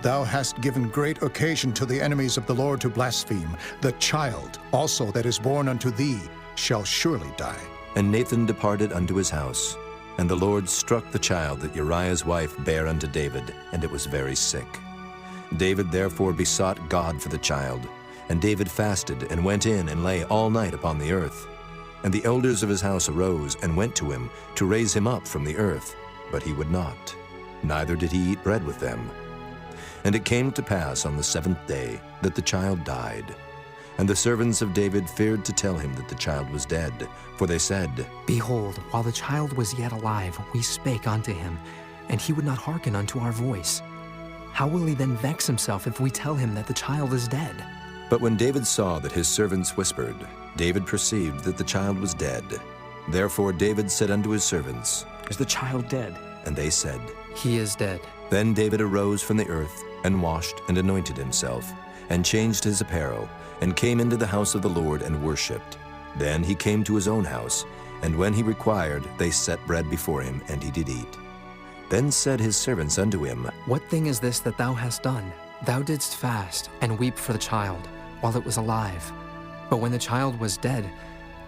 thou hast given great occasion to the enemies of the Lord to blaspheme, the child also that is born unto thee shall surely die. And Nathan departed unto his house. And the Lord struck the child that Uriah's wife bare unto David, and it was very sick. David therefore besought God for the child. And David fasted, and went in, and lay all night upon the earth. And the elders of his house arose, and went to him, to raise him up from the earth. But he would not, neither did he eat bread with them. And it came to pass on the 7th day that the child died. And the servants of David feared to tell him that the child was dead, for they said, Behold, while the child was yet alive, we spake unto him, and he would not hearken unto our voice. How will he then vex himself if we tell him that the child is dead? But when David saw that his servants whispered, David perceived that the child was dead. Therefore David said unto his servants, Is the child dead? And they said, He is dead. Then David arose from the earth, and washed and anointed himself, and changed his apparel, and came into the house of the Lord and worshipped. Then he came to his own house, and when he required, they set bread before him, and he did eat. Then said his servants unto him, What thing is this that thou hast done? Thou didst fast, and weep for the child, while it was alive. But when the child was dead,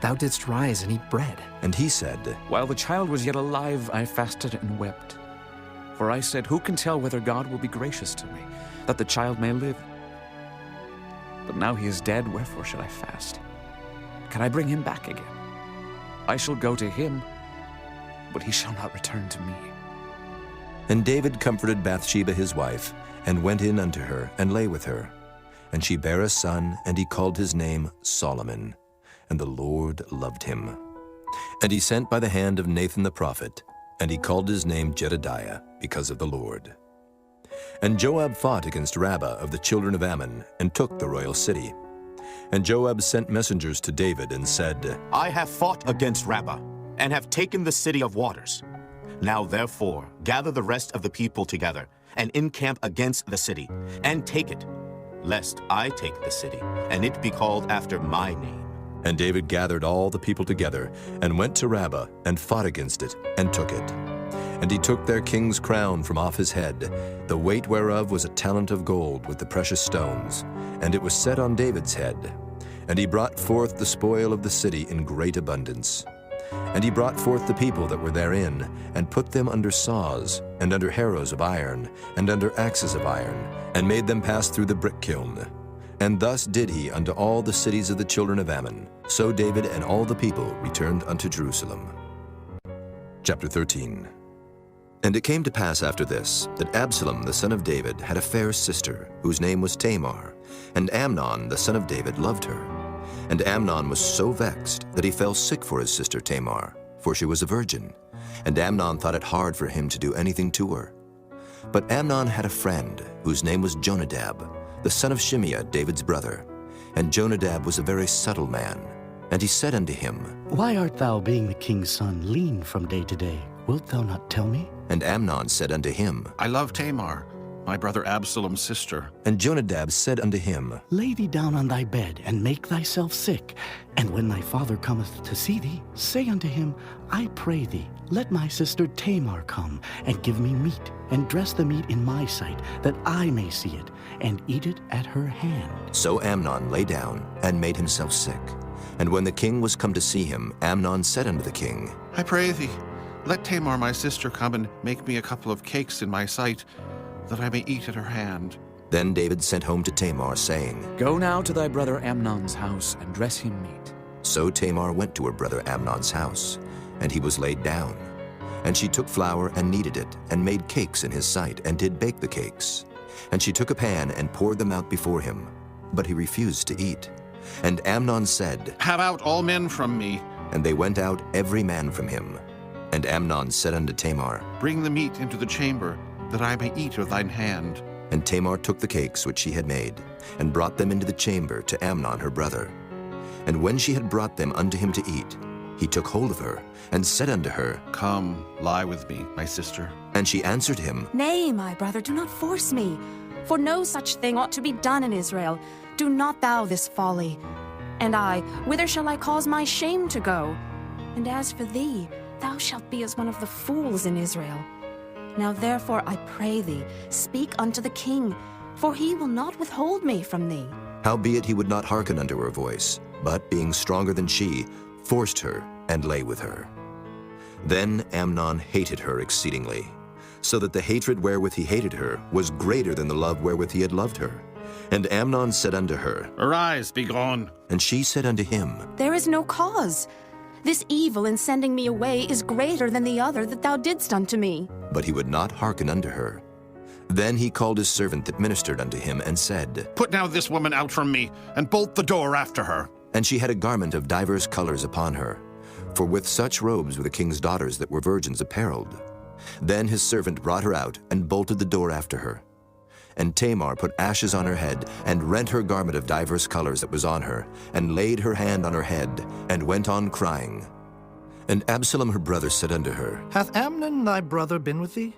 thou didst rise and eat bread. And he said, While the child was yet alive, I fasted and wept. For I said, Who can tell whether God will be gracious to me, that the child may live? But now he is dead, wherefore should I fast? Can I bring him back again? I shall go to him, but he shall not return to me. And David comforted Bathsheba his wife, and went in unto her, and lay with her. And she bare a son, and he called his name Solomon. And the Lord loved him. And he sent by the hand of Nathan the prophet, and he called his name Jedediah, because of the Lord. And Joab fought against Rabbah of the children of Ammon, and took the royal city. And Joab sent messengers to David, and said, I have fought against Rabbah, and have taken the city of waters. Now therefore gather the rest of the people together, and encamp against the city, and take it, lest I take the city, and it be called after my name. And David gathered all the people together, and went to Rabbah, and fought against it, and took it. And he took their king's crown from off his head, the weight whereof was a talent of gold with the precious stones, and it was set on David's head. And he brought forth the spoil of the city in great abundance. And he brought forth the people that were therein, and put them under saws, and under harrows of iron, and under axes of iron, and made them pass through the brick kiln. And thus did he unto all the cities of the children of Ammon. So David and all the people returned unto Jerusalem. Chapter 13. And it came to pass after this, that Absalom the son of David had a fair sister, whose name was Tamar, and Amnon the son of David loved her. And Amnon was so vexed that he fell sick for his sister Tamar, for she was a virgin. And Amnon thought it hard for him to do anything to her. But Amnon had a friend, whose name was Jonadab, the son of Shimeah, David's brother. And Jonadab was a very subtle man. And he said unto him, Why art thou, being the king's son, lean from day to day? Wilt thou not tell me? And Amnon said unto him, I love Tamar, my brother Absalom's sister. And Jonadab said unto him, Lay thee down on thy bed, and make thyself sick. And when thy father cometh to see thee, say unto him, I pray thee, let my sister Tamar come, and give me meat, and dress the meat in my sight, that I may see it, and eat it at her hand. So Amnon lay down, and made himself sick. And when the king was come to see him, Amnon said unto the king, I pray thee, let Tamar my sister come and make me a couple of cakes in my sight, that I may eat at her hand. Then David sent home to Tamar, saying, Go now to thy brother Amnon's house, and dress him meat. So Tamar went to her brother Amnon's house, and he was laid down. And she took flour and kneaded it, and made cakes in his sight, and did bake the cakes. And she took a pan and poured them out before him, but he refused to eat. And Amnon said, Have out all men from me. And they went out every man from him. And Amnon said unto Tamar, Bring the meat into the chamber, that I may eat of thine hand. And Tamar took the cakes which she had made, and brought them into the chamber to Amnon her brother. And when she had brought them unto him to eat, he took hold of her, and said unto her, Come, lie with me, my sister. And she answered him, Nay, my brother, do not force me, for no such thing ought to be done in Israel. Do not thou this folly. And I, whither shall I cause my shame to go? And as for thee, thou shalt be as one of the fools in Israel. Now therefore I pray thee, speak unto the king, for he will not withhold me from thee. Howbeit he would not hearken unto her voice, but being stronger than she, forced her, and lay with her. Then Amnon hated her exceedingly, so that the hatred wherewith he hated her was greater than the love wherewith he had loved her. And Amnon said unto her, Arise, be gone. And she said unto him, There is no cause. This evil in sending me away is greater than the other that thou didst unto me. But he would not hearken unto her. Then he called his servant that ministered unto him, and said, Put now this woman out from me, and bolt the door after her. And she had a garment of divers colors upon her, for with such robes were the king's daughters that were virgins apparelled. Then his servant brought her out, and bolted the door after her. And Tamar put ashes on her head, and rent her garment of divers colors that was on her, and laid her hand on her head, and went on crying. And Absalom her brother said unto her, Hath Amnon thy brother been with thee?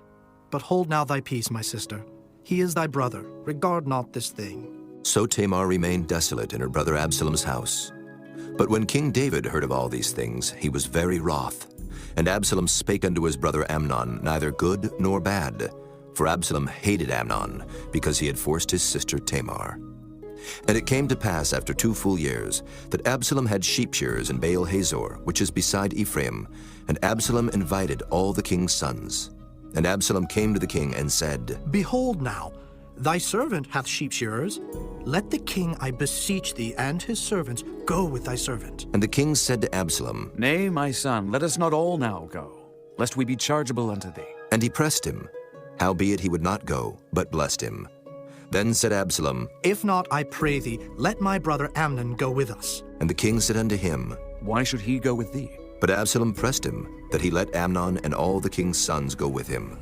But hold now thy peace, my sister. He is thy brother. Regard not this thing. So Tamar remained desolate in her brother Absalom's house. But when King David heard of all these things, he was very wroth. And Absalom spake unto his brother Amnon neither good nor bad, for Absalom hated Amnon, because he had forced his sister Tamar. And it came to pass after 2 full years, that Absalom had sheep shearers in Baal Hazor, which is beside Ephraim, and Absalom invited all the king's sons. And Absalom came to the king and said, Behold now, thy servant hath sheep shearers. Let the king, I beseech thee, and his servants go with thy servant. And the king said to Absalom, Nay, my son, let us not all now go, lest we be chargeable unto thee. And he pressed him. Howbeit he would not go, but blessed him. Then said Absalom, If not, I pray thee, let my brother Amnon go with us. And the king said unto him, Why should he go with thee? But Absalom pressed him, that he let Amnon and all the king's sons go with him.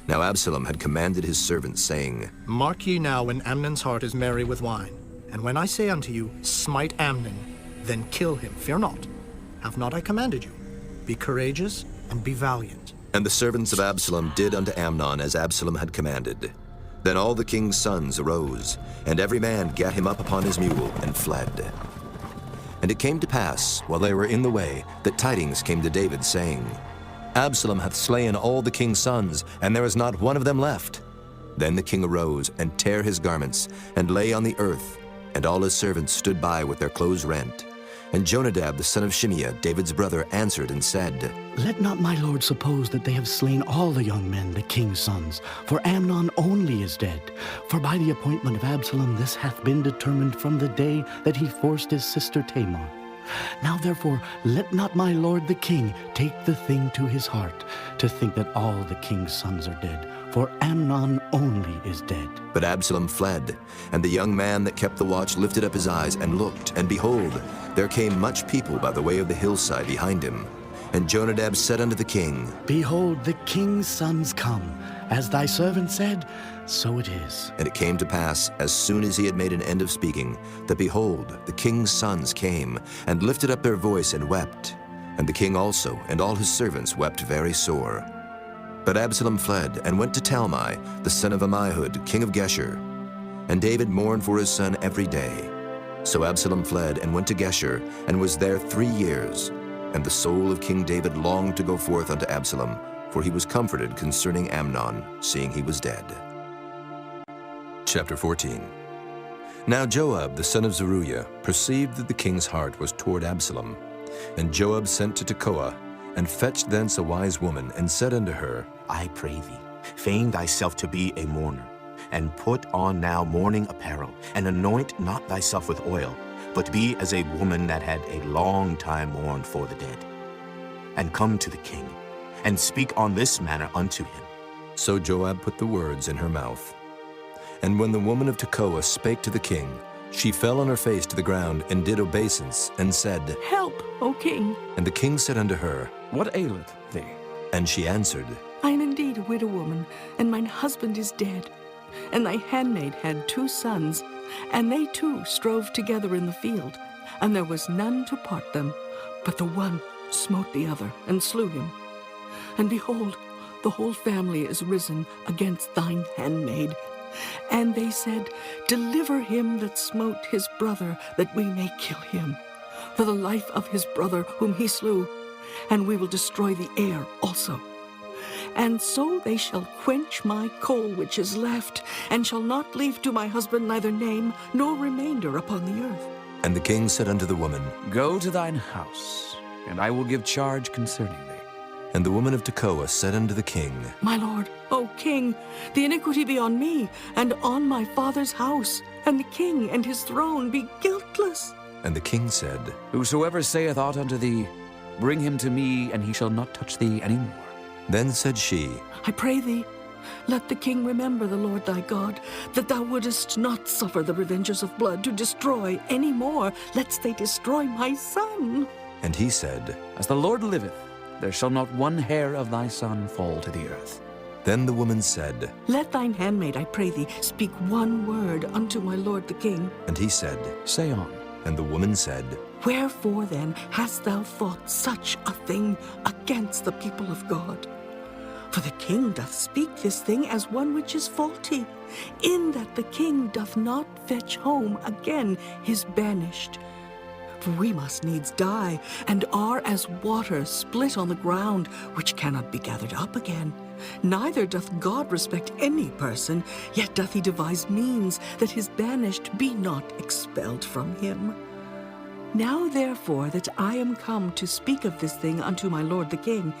Now Absalom had commanded his servants, saying, Mark ye now when Amnon's heart is merry with wine. And when I say unto you, Smite Amnon, then kill him, fear not. Have not I commanded you? Be courageous and be valiant. And the servants of Absalom did unto Amnon as Absalom had commanded. Then all the king's sons arose, and every man gat him up upon his mule, and fled. And it came to pass, while they were in the way, that tidings came to David, saying, Absalom hath slain all the king's sons, and there is not one of them left. Then the king arose, and tare his garments, and lay on the earth, and all his servants stood by with their clothes rent. And Jonadab the son of Shimeah, David's brother, answered and said, Let not my lord suppose that they have slain all the young men, the king's sons, for Amnon only is dead. For by the appointment of Absalom this hath been determined from the day that he forced his sister Tamar. Now therefore let not my lord the king take the thing to his heart, to think that all the king's sons are dead, for Amnon only is dead. But Absalom fled, and the young man that kept the watch lifted up his eyes and looked, and behold, there came much people by the way of the hillside behind him. And Jonadab said unto the king, Behold, the king's sons come. As thy servant said, so it is. And it came to pass, as soon as he had made an end of speaking, that behold, the king's sons came, and lifted up their voice and wept. And the king also, and all his servants, wept very sore. But Absalom fled and went to Talmai, the son of Ammihud, king of Geshur. And David mourned for his son every day. So Absalom fled and went to Geshur, and was there 3 years. And the soul of King David longed to go forth unto Absalom, for he was comforted concerning Amnon, seeing he was dead. Chapter 14. Now Joab, the son of Zeruiah, perceived that the king's heart was toward Absalom. And Joab sent to Tekoa, and fetched thence a wise woman, and said unto her, I pray thee, feign thyself to be a mourner, and put on now mourning apparel, and anoint not thyself with oil, but be as a woman that had a long time mourned for the dead. And come to the king, and speak on this manner unto him. So Joab put the words in her mouth. And when the woman of Tekoa spake to the king, she fell on her face to the ground, and did obeisance, and said, Help, O king. And the king said unto her, What aileth thee? And she answered, I am indeed a widow woman, and mine husband is dead. And thy handmaid had 2 sons, and they too strove together in the field, and there was none to part them, but the one smote the other, and slew him. And behold, the whole family is risen against thine handmaid. And they said, Deliver him that smote his brother, that we may kill him, for the life of his brother whom he slew, and we will destroy the heir also. And so they shall quench my coal which is left, and shall not leave to my husband neither name nor remainder upon the earth. And the king said unto the woman, Go to thine house, and I will give charge concerning thee. And the woman of Tekoa said unto the king, My lord, O king, the iniquity be on me, and on my father's house, and the king and his throne be guiltless. And the king said, Whosoever saith aught unto thee, bring him to me, and he shall not touch thee any more. Then said she, I pray thee, let the king remember the Lord thy God, that thou wouldest not suffer the revengers of blood to destroy any more, lest they destroy my son. And he said, As the Lord liveth, there shall not one hair of thy son fall to the earth. Then the woman said, Let thine handmaid, I pray thee, speak one word unto my lord the king. And he said, Say on. And the woman said, Wherefore then hast thou thought such a thing against the people of God? For the king doth speak this thing as one which is faulty, in that the king doth not fetch home again his banished. For we must needs die, and are as water split on the ground, which cannot be gathered up again. Neither doth God respect any person, yet doth he devise means that his banished be not expelled from him. Now therefore that I am come to speak of this thing unto my lord the king,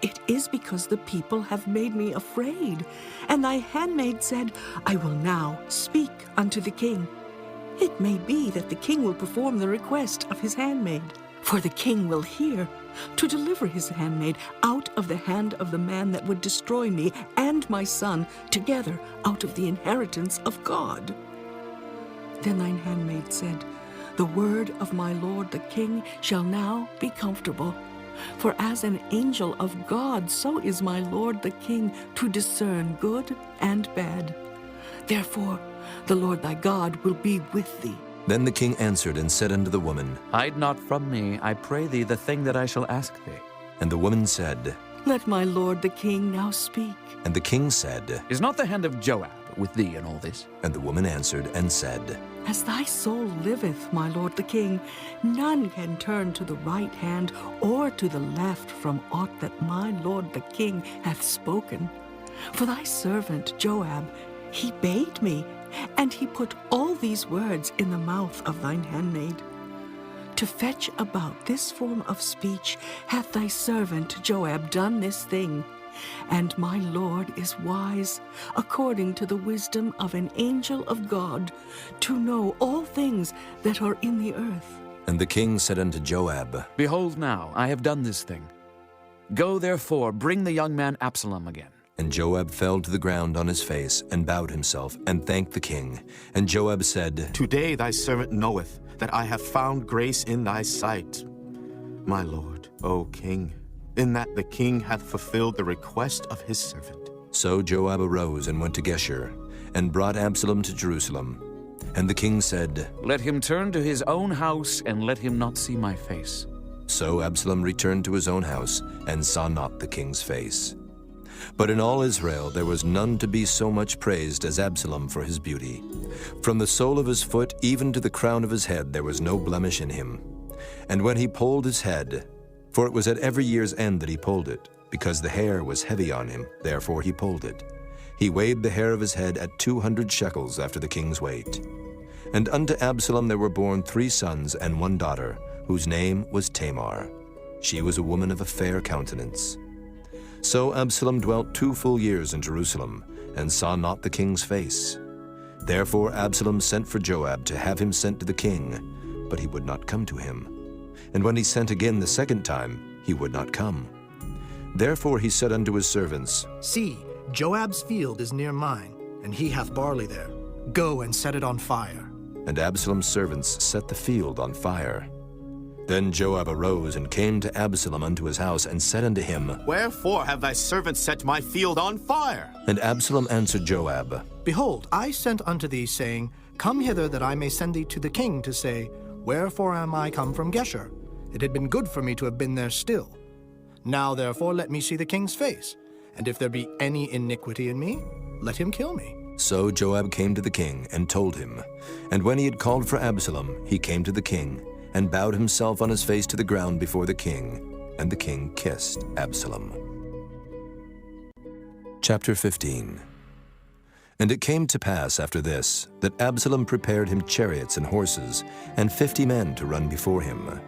it is because the people have made me afraid. And thy handmaid said, I will now speak unto the king. It may be that the king will perform the request of his handmaid. For the king will hear, to deliver his handmaid out of the hand of the man that would destroy me and my son together out of the inheritance of God. Then thine handmaid said, The word of my lord the king shall now be comfortable. For as an angel of God, so is my lord the king to discern good and bad. Therefore, the Lord thy God will be with thee. Then the king answered and said unto the woman, Hide not from me, I pray thee, the thing that I shall ask thee. And the woman said, Let my lord the king now speak. And the king said, Is not the hand of Joab with thee in all this? And the woman answered and said, As thy soul liveth, my lord the king, none can turn to the right hand or to the left from aught that my lord the king hath spoken. For thy servant Joab, he bade me, and he put all these words in the mouth of thine handmaid. To fetch about this form of speech hath thy servant Joab done this thing, and my lord is wise, according to the wisdom of an angel of God, to know all things that are in the earth. And the king said unto Joab, Behold now, I have done this thing. Go therefore, bring the young man Absalom again. And Joab fell to the ground on his face, and bowed himself, and thanked the king. And Joab said, Today thy servant knoweth that I have found grace in thy sight, my lord, O king, in that the king hath fulfilled the request of his servant. So Joab arose and went to Geshur, and brought Absalom to Jerusalem. And the king said, Let him turn to his own house, and let him not see my face. So Absalom returned to his own house, and saw not the king's face. But in all Israel there was none to be so much praised as Absalom for his beauty. From the sole of his foot even to the crown of his head there was no blemish in him. And when he polled his head, for it was at every year's end that he polled it, because the hair was heavy on him, therefore he polled it. He weighed the hair of his head at 200 shekels after the king's weight. And unto Absalom there were born 3 sons and 1 daughter, whose name was Tamar. She was a woman of a fair countenance. So Absalom dwelt 2 full years in Jerusalem, and saw not the king's face. Therefore Absalom sent for Joab to have him sent to the king, but he would not come to him. And when he sent again the 2nd time, he would not come. Therefore he said unto his servants, See, Joab's field is near mine, and he hath barley there. Go and set it on fire. And Absalom's servants set the field on fire. Then Joab arose and came to Absalom unto his house, and said unto him, Wherefore have thy servants set my field on fire? And Absalom answered Joab, Behold, I sent unto thee, saying, Come hither, that I may send thee to the king, to say, Wherefore am I come from Geshur? It had been good for me to have been there still. Now therefore let me see the king's face, and if there be any iniquity in me, let him kill me. So Joab came to the king, and told him. And when he had called for Absalom, he came to the king, and bowed himself on his face to the ground before the king, and the king kissed Absalom. Chapter 15. And it came to pass after this, that Absalom prepared him chariots and horses, and 50 men to run before him.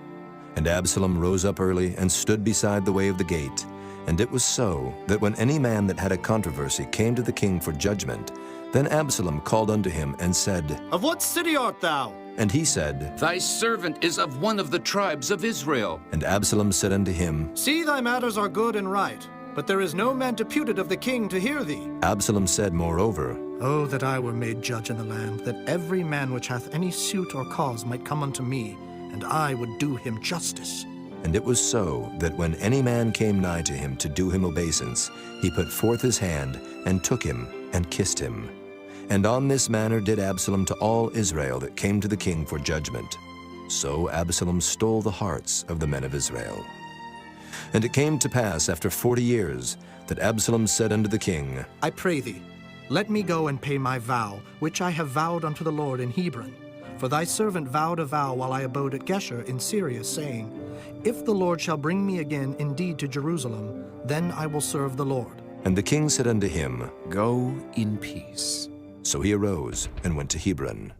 And Absalom rose up early, and stood beside the way of the gate. And it was so, that when any man that had a controversy came to the king for judgment, then Absalom called unto him, and said, Of what city art thou? And he said, Thy servant is of one of the tribes of Israel. And Absalom said unto him, See, thy matters are good and right, but there is no man deputed of the king to hear thee. Absalom said moreover, Oh, that I were made judge in the land, that every man which hath any suit or cause might come unto me, and I would do him justice. And it was so, that when any man came nigh to him to do him obeisance, he put forth his hand, and took him, and kissed him. And on this manner did Absalom to all Israel that came to the king for judgment. So Absalom stole the hearts of the men of Israel. And it came to pass after 40 years, that Absalom said unto the king, I pray thee, let me go and pay my vow, which I have vowed unto the Lord in Hebron. For thy servant vowed a vow while I abode at Geshur in Syria, saying, If the Lord shall bring me again indeed to Jerusalem, then I will serve the Lord. And the king said unto him, Go in peace. So he arose and went to Hebron.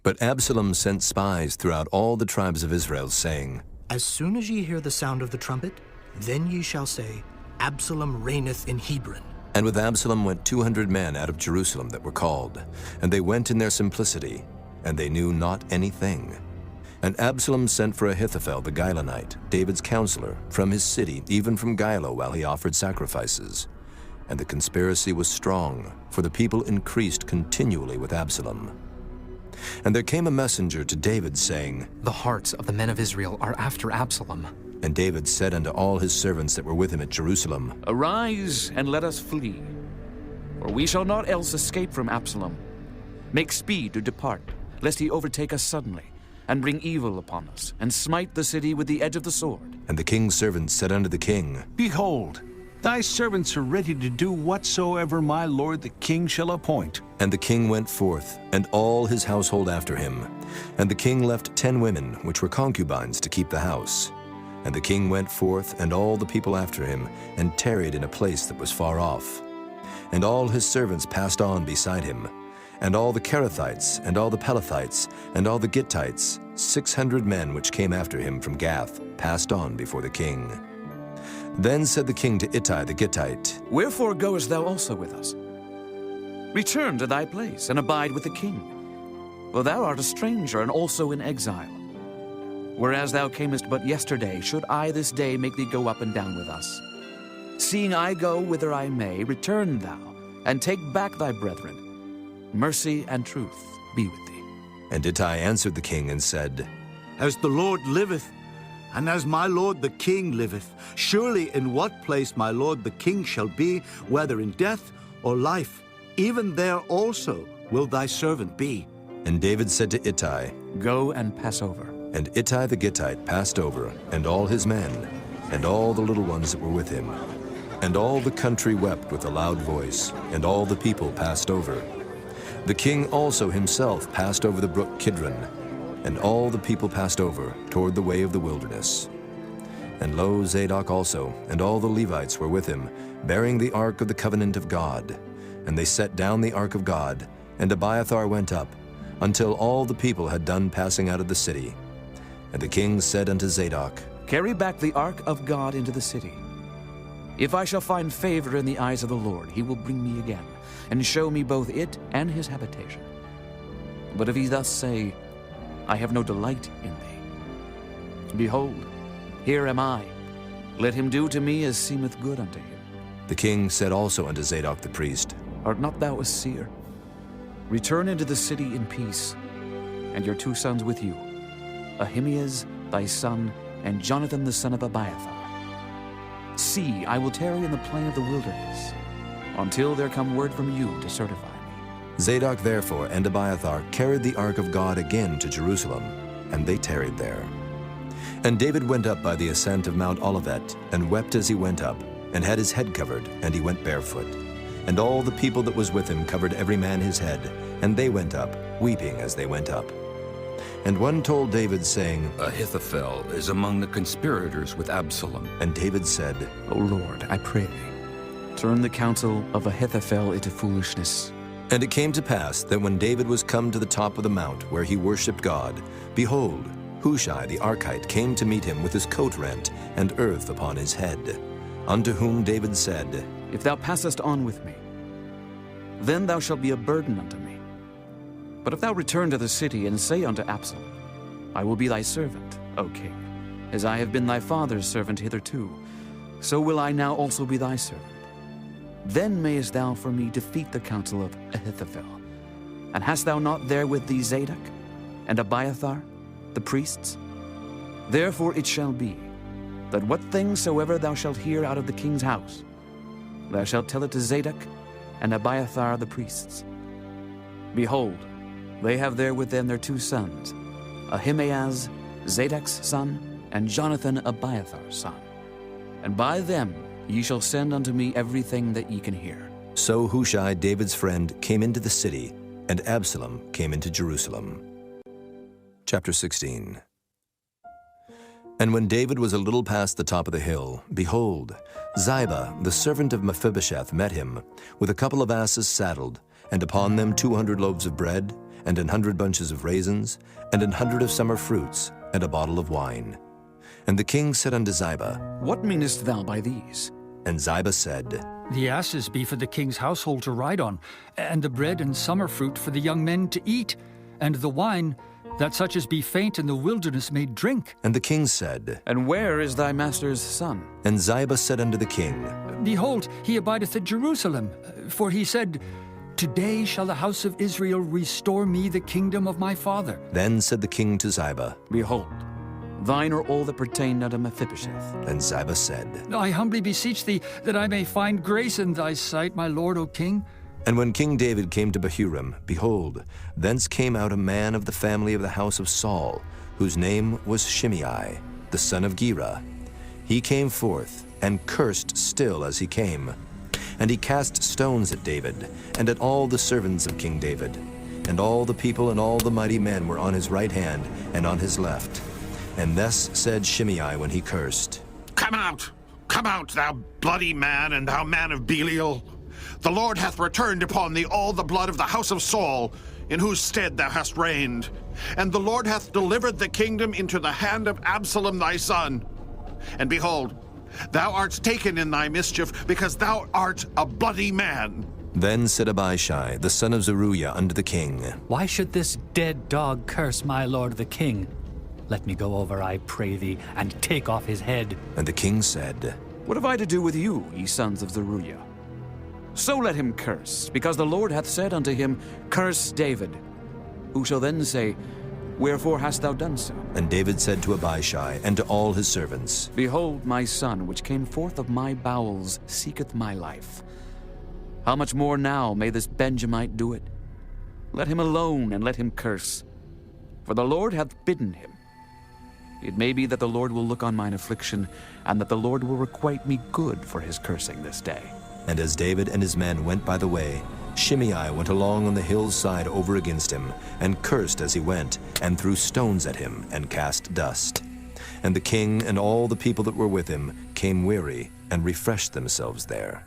But Absalom sent spies throughout all the tribes of Israel, saying, As soon as ye hear the sound of the trumpet, then ye shall say, Absalom reigneth in Hebron. And with Absalom went 200 men out of Jerusalem that were called, and they went in their simplicity, and they knew not anything. And Absalom sent for Ahithophel the Gilonite, David's counselor, from his city, even from Gilo, while he offered sacrifices. And the conspiracy was strong, for the people increased continually with Absalom. And there came a messenger to David, saying, The hearts of the men of Israel are after Absalom. And David said unto all his servants that were with him at Jerusalem, Arise, and let us flee, for we shall not else escape from Absalom. Make speed to depart, lest he overtake us suddenly, and bring evil upon us, and smite the city with the edge of the sword. And the king's servants said unto the king, Behold, thy servants are ready to do whatsoever my lord the king shall appoint. And the king went forth, and all his household after him. And the king left 10 women, which were concubines, to keep the house. And the king went forth, and all the people after him, and tarried in a place that was far off. And all his servants passed on beside him. And all the Kerethites, and all the Pelethites, and all the Gittites, 600 men which came after him from Gath, passed on before the king. Then said the king to Ittai the Gittite, Wherefore goest thou also with us? Return to thy place, and abide with the king. For thou art a stranger, and also in exile. Whereas thou camest but yesterday, should I this day make thee go up and down with us? Seeing I go whither I may, return thou, and take back thy brethren. Mercy and truth be with thee. And Ittai answered the king and said, As the Lord liveth, and as my lord the king liveth, surely in what place my lord the king shall be, whether in death or life, even there also will thy servant be. And David said to Ittai, Go and pass over. And Ittai the Gittite passed over, and all his men, and all the little ones that were with him. And all the country wept with a loud voice, and all the people passed over. The king also himself passed over the brook Kidron, and all the people passed over toward the way of the wilderness. And lo, Zadok also, and all the Levites were with him, bearing the ark of the covenant of God. And they set down the ark of God, and Abiathar went up, until all the people had done passing out of the city. And the king said unto Zadok, Carry back the ark of God into the city. If I shall find favor in the eyes of the Lord, he will bring me again, and show me both it and his habitation. But if he thus say, I have no delight in thee, behold, here am I. Let him do to me as seemeth good unto him. The king said also unto Zadok the priest, Art not thou a seer? Return into the city in peace, and your 2 sons with you, Ahimaaz thy son, and Jonathan the son of Abiathar. See, I will tarry in the plain of the wilderness, until there come word from you to certify me. Zadok therefore and Abiathar carried the ark of God again to Jerusalem, and they tarried there. And David went up by the ascent of Mount Olivet, and wept as he went up, and had his head covered, and he went barefoot. And all the people that was with him covered every man his head, and they went up, weeping as they went up. And one told David, saying, Ahithophel is among the conspirators with Absalom. And David said, O Lord, I pray thee, turn the counsel of Ahithophel into foolishness. And it came to pass that when David was come to the top of the mount where he worshipped God, behold, Hushai the Archite came to meet him with his coat rent and earth upon his head. Unto whom David said, If thou passest on with me, then thou shalt be a burden unto me. But if thou return to the city and say unto Absalom, I will be thy servant, O king, as I have been thy father's servant hitherto, so will I now also be thy servant. Then mayest thou for me defeat the counsel of Ahithophel. And hast thou not there with thee Zadok and Abiathar, the priests? Therefore it shall be, that what things soever thou shalt hear out of the king's house, thou shalt tell it to Zadok and Abiathar the priests. Behold, they have there with them their 2 sons, Ahimaaz, Zadok's son, and Jonathan, Abiathar's son. And by them ye shall send unto me everything that ye can hear. So Hushai, David's friend, came into the city, and Absalom came into Jerusalem. Chapter 16. And when David was a little past the top of the hill, behold, Ziba, the servant of Mephibosheth, met him, with a couple of asses saddled, and upon them 200 loaves of bread, and 100 bunches of raisins, and 100 of summer fruits, and a bottle of wine. And the king said unto Ziba, What meanest thou by these? And Ziba said, The asses be for the king's household to ride on, and the bread and summer fruit for the young men to eat, and the wine, that such as be faint in the wilderness may drink. And the king said, And where is thy master's son? And Ziba said unto the king, Behold, he abideth at Jerusalem, for he said, Today shall the house of Israel restore me the kingdom of my father. Then said the king to Ziba, Behold, thine are all that pertain unto Mephibosheth. And Ziba said, I humbly beseech thee that I may find grace in thy sight, my lord, O king. And when King David came to Bahurim, behold, thence came out a man of the family of the house of Saul, whose name was Shimei, the son of Gera. He came forth, and cursed still as he came. And he cast stones at David, and at all the servants of King David. And all the people and all the mighty men were on his right hand and on his left. And thus said Shimei when he cursed, Come out, thou bloody man, and thou man of Belial. The Lord hath returned upon thee all the blood of the house of Saul, in whose stead thou hast reigned. And the Lord hath delivered the kingdom into the hand of Absalom thy son. And behold, thou art taken in thy mischief, because thou art a bloody man. Then said Abishai, the son of Zeruiah, unto the king, Why should this dead dog curse my lord the king? Let me go over, I pray thee, and take off his head. And the king said, What have I to do with you, ye sons of Zeruiah? So let him curse, because the Lord hath said unto him, Curse David. Who shall then say, Wherefore hast thou done so? And David said to Abishai and to all his servants, Behold, my son, which came forth of my bowels, seeketh my life. How much more now may this Benjamite do it? Let him alone, and let him curse. For the Lord hath bidden him. It may be that the Lord will look on mine affliction, and that the Lord will requite me good for his cursing this day. And as David and his men went by the way, Shimei went along on the hill's side over against him, and cursed as he went, and threw stones at him, and cast dust. And the king and all the people that were with him came weary, and refreshed themselves there.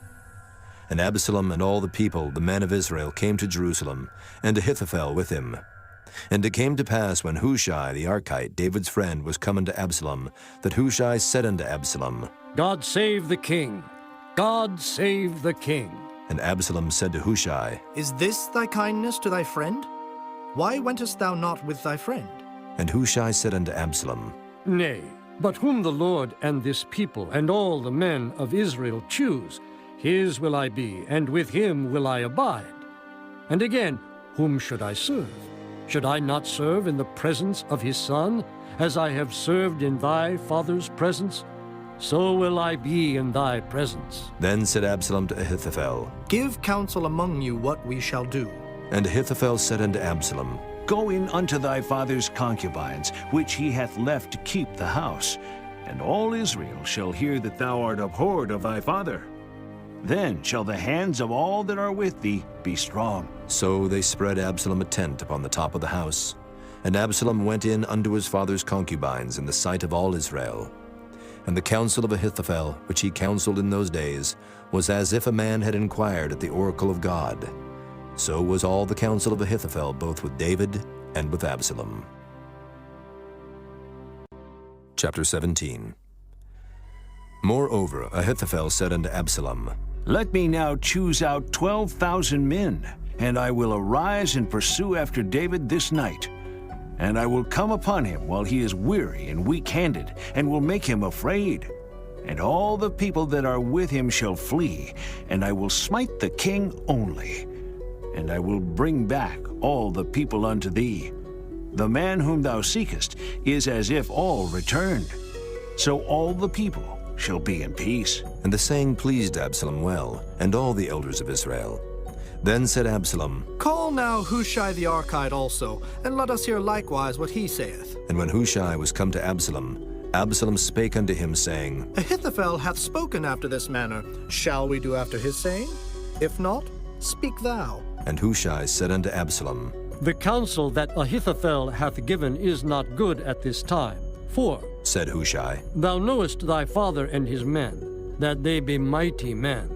And Absalom and all the people, the men of Israel, came to Jerusalem, and Ahithophel with him. And it came to pass, when Hushai the Archite, David's friend, was come unto Absalom, that Hushai said unto Absalom, God save the king! God save the king! And Absalom said to Hushai, Is this thy kindness to thy friend? Why wentest thou not with thy friend? And Hushai said unto Absalom, Nay, but whom the Lord and this people and all the men of Israel choose, his will I be, and with him will I abide. And again, whom should I serve? Should I not serve in the presence of his son, as I have served in thy father's presence? So will I be in thy presence. Then said Absalom to Ahithophel, Give counsel among you what we shall do. And Ahithophel said unto Absalom, Go in unto thy father's concubines, which he hath left to keep the house, and all Israel shall hear that thou art abhorred of thy father. Then shall the hands of all that are with thee be strong. So they spread Absalom a tent upon the top of the house. And Absalom went in unto his father's concubines in the sight of all Israel. And the counsel of Ahithophel, which he counseled in those days, was as if a man had inquired at the oracle of God. So was all the counsel of Ahithophel, both with David and with Absalom. Chapter 17. Moreover, Ahithophel said unto Absalom, Let me now choose out 12,000 men, and I will arise and pursue after David this night. And I will come upon him while he is weary and weak-handed, and will make him afraid. And all the people that are with him shall flee, and I will smite the king only. And I will bring back all the people unto thee. The man whom thou seekest is as if all returned. So all the people shall be in peace. And the saying pleased Absalom well, and all the elders of Israel. Then said Absalom, Call now Hushai the Archite also, and let us hear likewise what he saith. And when Hushai was come to Absalom, Absalom spake unto him, saying, Ahithophel hath spoken after this manner. Shall we do after his saying? If not, speak thou. And Hushai said unto Absalom, The counsel that Ahithophel hath given is not good at this time. For, said Hushai, Thou knowest thy father and his men, that they be mighty men,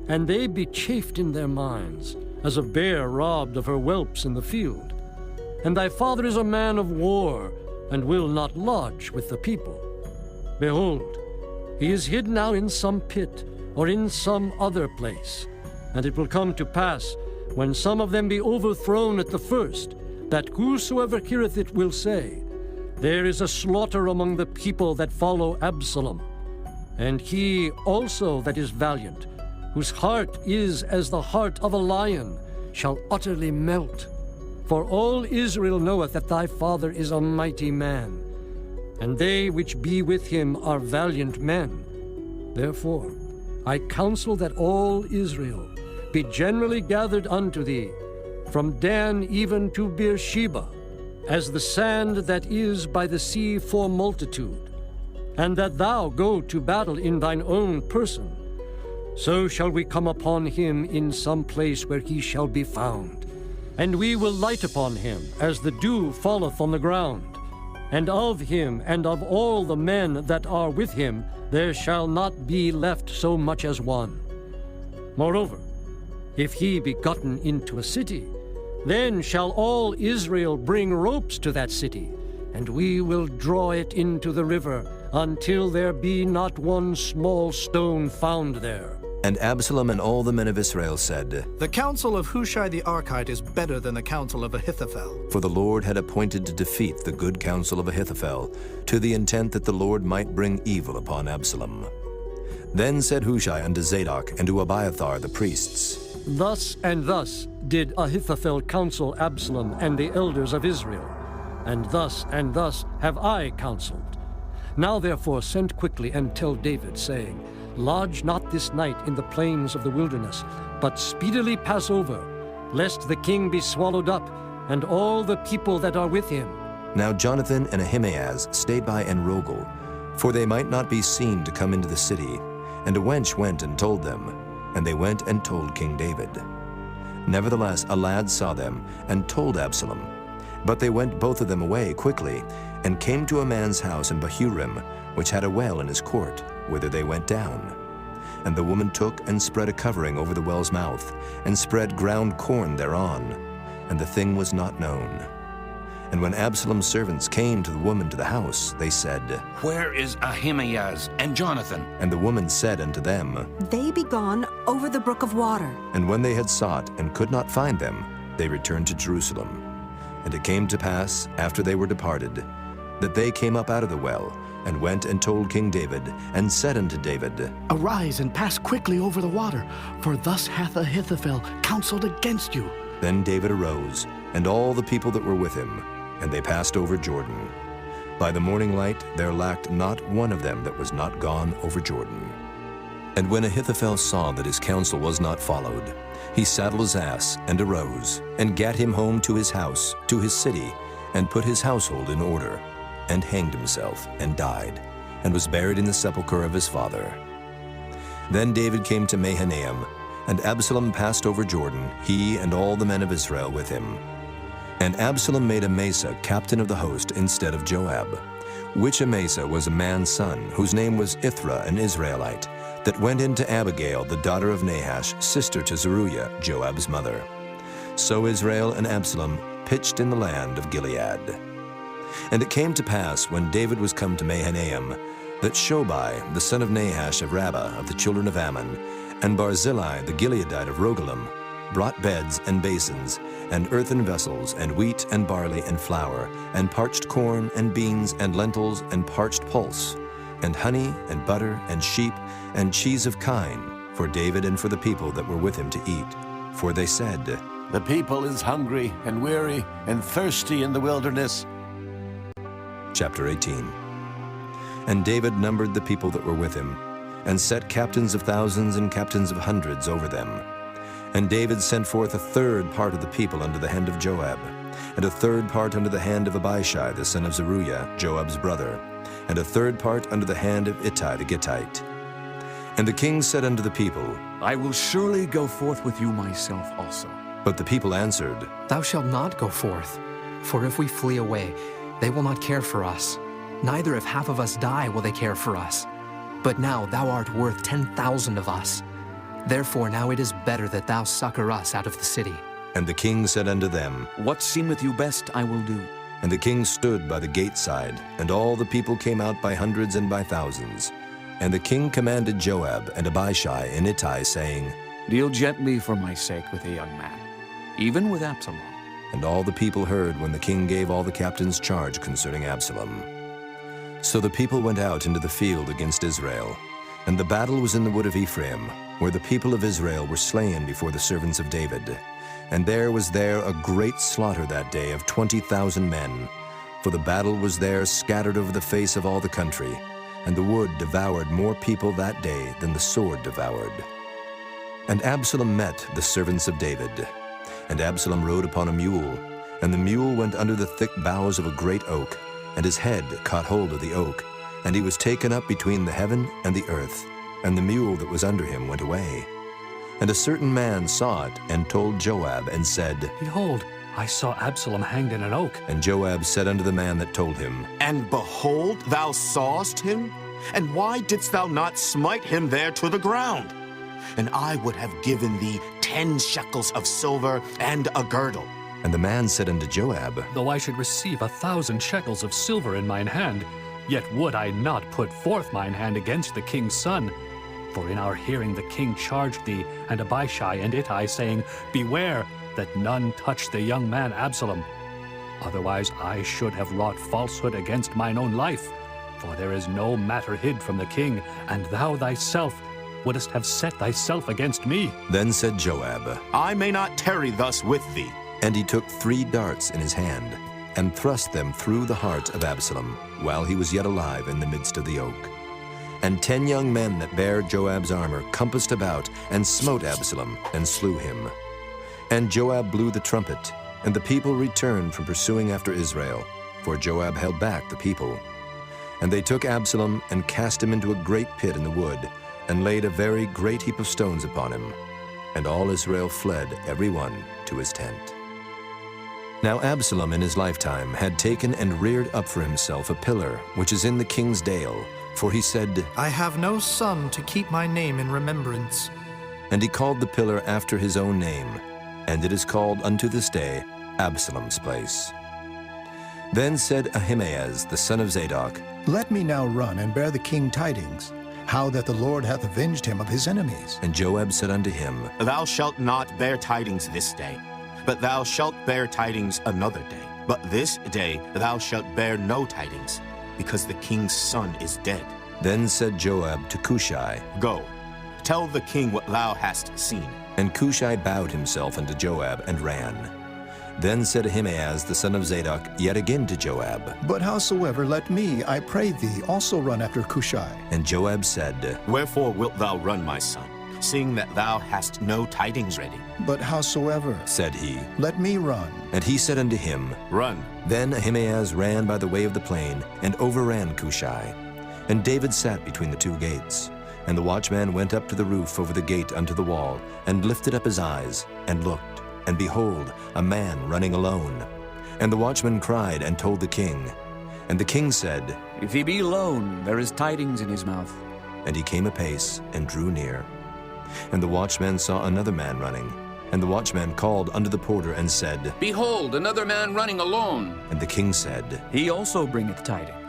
and they be chafed in their minds, as a bear robbed of her whelps in the field. And thy father is a man of war, and will not lodge with the people. Behold, he is hid now in some pit, or in some other place. And it will come to pass, when some of them be overthrown at the first, that whosoever heareth it will say, There is a slaughter among the people that follow Absalom. And he also that is valiant, whose heart is as the heart of a lion, shall utterly melt. For all Israel knoweth that thy father is a mighty man, and they which be with him are valiant men. Therefore I counsel that all Israel be generally gathered unto thee, from Dan even to Beersheba, as the sand that is by the sea for multitude, and that thou go to battle in thine own person. So shall we come upon him in some place where he shall be found. And we will light upon him as the dew falleth on the ground. And of him and of all the men that are with him there shall not be left so much as one. Moreover, if he be gotten into a city, then shall all Israel bring ropes to that city, and we will draw it into the river until there be not one small stone found there. And Absalom and all the men of Israel said, The counsel of Hushai the Archite is better than the counsel of Ahithophel. For the Lord had appointed to defeat the good counsel of Ahithophel, to the intent that the Lord might bring evil upon Absalom. Then said Hushai unto Zadok and to Abiathar the priests, Thus and thus did Ahithophel counsel Absalom and the elders of Israel, and thus have I counseled. Now therefore send quickly and tell David, saying, Lodge not this night in the plains of the wilderness, but speedily pass over, lest the king be swallowed up, and all the people that are with him. Now Jonathan and Ahimaaz stayed by Enrogel, for they might not be seen to come into the city. And a wench went and told them, and they went and told King David. Nevertheless, a lad saw them and told Absalom. But they went both of them away quickly, and came to a man's house in Bahurim, which had a well in his court, whither they went down. And the woman took and spread a covering over the well's mouth, and spread ground corn thereon, and the thing was not known. And when Absalom's servants came to the woman to the house, they said, Where is Ahimaaz and Jonathan? And the woman said unto them, They be gone over the brook of water. And when they had sought and could not find them, they returned to Jerusalem. And it came to pass, after they were departed, that they came up out of the well, and went and told King David, and said unto David, Arise and pass quickly over the water, for thus hath Ahithophel counseled against you. Then David arose, and all the people that were with him, and they passed over Jordan. By the morning light there lacked not one of them that was not gone over Jordan. And when Ahithophel saw that his counsel was not followed, he saddled his ass, and arose, and gat him home to his house, to his city, and put his household in order, and hanged himself, and died, and was buried in the sepulchre of his father. Then David came to Mahanaim, and Absalom passed over Jordan, he and all the men of Israel with him. And Absalom made Amasa captain of the host instead of Joab, which Amasa was a man's son, whose name was Ithra, an Israelite, that went into Abigail, the daughter of Nahash, sister to Zeruiah, Joab's mother. So Israel and Absalom pitched in the land of Gilead. And it came to pass, when David was come to Mahanaim, that Shobai, the son of Nahash of Rabbah of the children of Ammon, and Barzillai the Gileadite of Rogelim, brought beds and basins, and earthen vessels, and wheat and barley and flour, and parched corn and beans and lentils and parched pulse, and honey and butter and sheep and cheese of kine, for David and for the people that were with him to eat. For they said, The people is hungry and weary and thirsty in the wilderness. Chapter 18. And David numbered the people that were with him, and set captains of thousands and captains of hundreds over them. And David sent forth a third part of the people under the hand of Joab, and a third part under the hand of Abishai the son of Zeruiah, Joab's brother, and a third part under the hand of Ittai the Gittite. And the king said unto the people, I will surely go forth with you myself also. But the people answered, Thou shalt not go forth, for if we flee away, they will not care for us. Neither if half of us die will they care for us. But now thou art worth 10,000 of us. Therefore now it is better that thou succor us out of the city. And the king said unto them, What seemeth you best I will do. And the king stood by the gate side, and all the people came out by hundreds and by thousands. And the king commanded Joab and Abishai and Ittai, saying, Deal gently for my sake with the young man, even with Absalom. And all the people heard when the king gave all the captains charge concerning Absalom. So the people went out into the field against Israel, and the battle was in the wood of Ephraim, where the people of Israel were slain before the servants of David. And there was a great slaughter that day of 20,000 men, for the battle was there scattered over the face of all the country, and the wood devoured more people that day than the sword devoured. And Absalom met the servants of David. And Absalom rode upon a mule, and the mule went under the thick boughs of a great oak, and his head caught hold of the oak, and he was taken up between the heaven and the earth, and the mule that was under him went away. And a certain man saw it, and told Joab, and said, Behold, I saw Absalom hanged in an oak. And Joab said unto the man that told him, And behold, thou sawest him? And why didst thou not smite him there to the ground? And I would have given thee 10 shekels of silver and a girdle. And the man said unto Joab, Though I should receive 1,000 shekels of silver in mine hand, yet would I not put forth mine hand against the king's son. For in our hearing the king charged thee, and Abishai and Ittai, saying, Beware that none touch the young man Absalom. Otherwise I should have wrought falsehood against mine own life. For there is no matter hid from the king, and thou thyself wouldest have set thyself against me. Then said Joab, I may not tarry thus with thee. And he took 3 darts in his hand, and thrust them through the heart of Absalom, while he was yet alive in the midst of the oak. And 10 young men that bare Joab's armor compassed about, and smote Absalom, and slew him. And Joab blew the trumpet, and the people returned from pursuing after Israel, for Joab held back the people. And they took Absalom and cast him into a great pit in the wood, and laid a very great heap of stones upon him. And all Israel fled, every one to his tent. Now Absalom in his lifetime had taken and reared up for himself a pillar, which is in the king's dale, for he said, I have no son to keep my name in remembrance. And he called the pillar after his own name, and it is called unto this day Absalom's place. Then said Ahimaaz the son of Zadok, Let me now run and bear the king tidings, how that the Lord hath avenged him of his enemies. And Joab said unto him, Thou shalt not bear tidings this day, but thou shalt bear tidings another day. But this day thou shalt bear no tidings, because the king's son is dead. Then said Joab to Cushai, Go, tell the king what thou hast seen. And Cushai bowed himself unto Joab and ran. Then said Ahimaaz the son of Zadok yet again to Joab, But howsoever, let me, I pray thee, also run after Cushai. And Joab said, Wherefore wilt thou run, my son, seeing that thou hast no tidings ready? But howsoever, said he, let me run. And he said unto him, Run. Then Ahimaaz ran by the way of the plain, and overran Cushai. And David sat between the two gates. And the watchman went up to the roof over the gate unto the wall, and lifted up his eyes, and looked. And behold, a man running alone. And the watchman cried and told the king. And the king said, If he be alone, there is tidings in his mouth. And he came apace and drew near. And the watchman saw another man running. And the watchman called unto the porter and said, Behold, another man running alone. And the king said, He also bringeth tidings.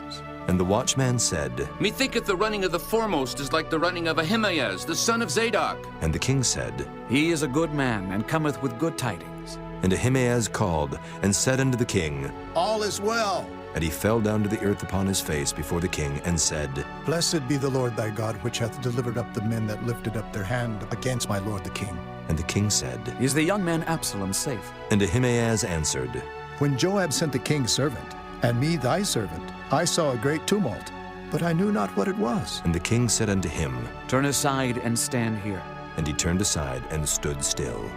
And the watchman said, Methinketh the running of the foremost is like the running of Ahimaaz, the son of Zadok. And the king said, He is a good man, and cometh with good tidings. And Ahimaaz called, and said unto the king, All is well. And he fell down to the earth upon his face before the king, and said, Blessed be the Lord thy God, which hath delivered up the men that lifted up their hand against my lord the king. And the king said, Is the young man Absalom safe? And Ahimaaz answered, When Joab sent the king's servant, and me thy servant, I saw a great tumult, but I knew not what it was. And the king said unto him, Turn aside and stand here. And he turned aside and stood still.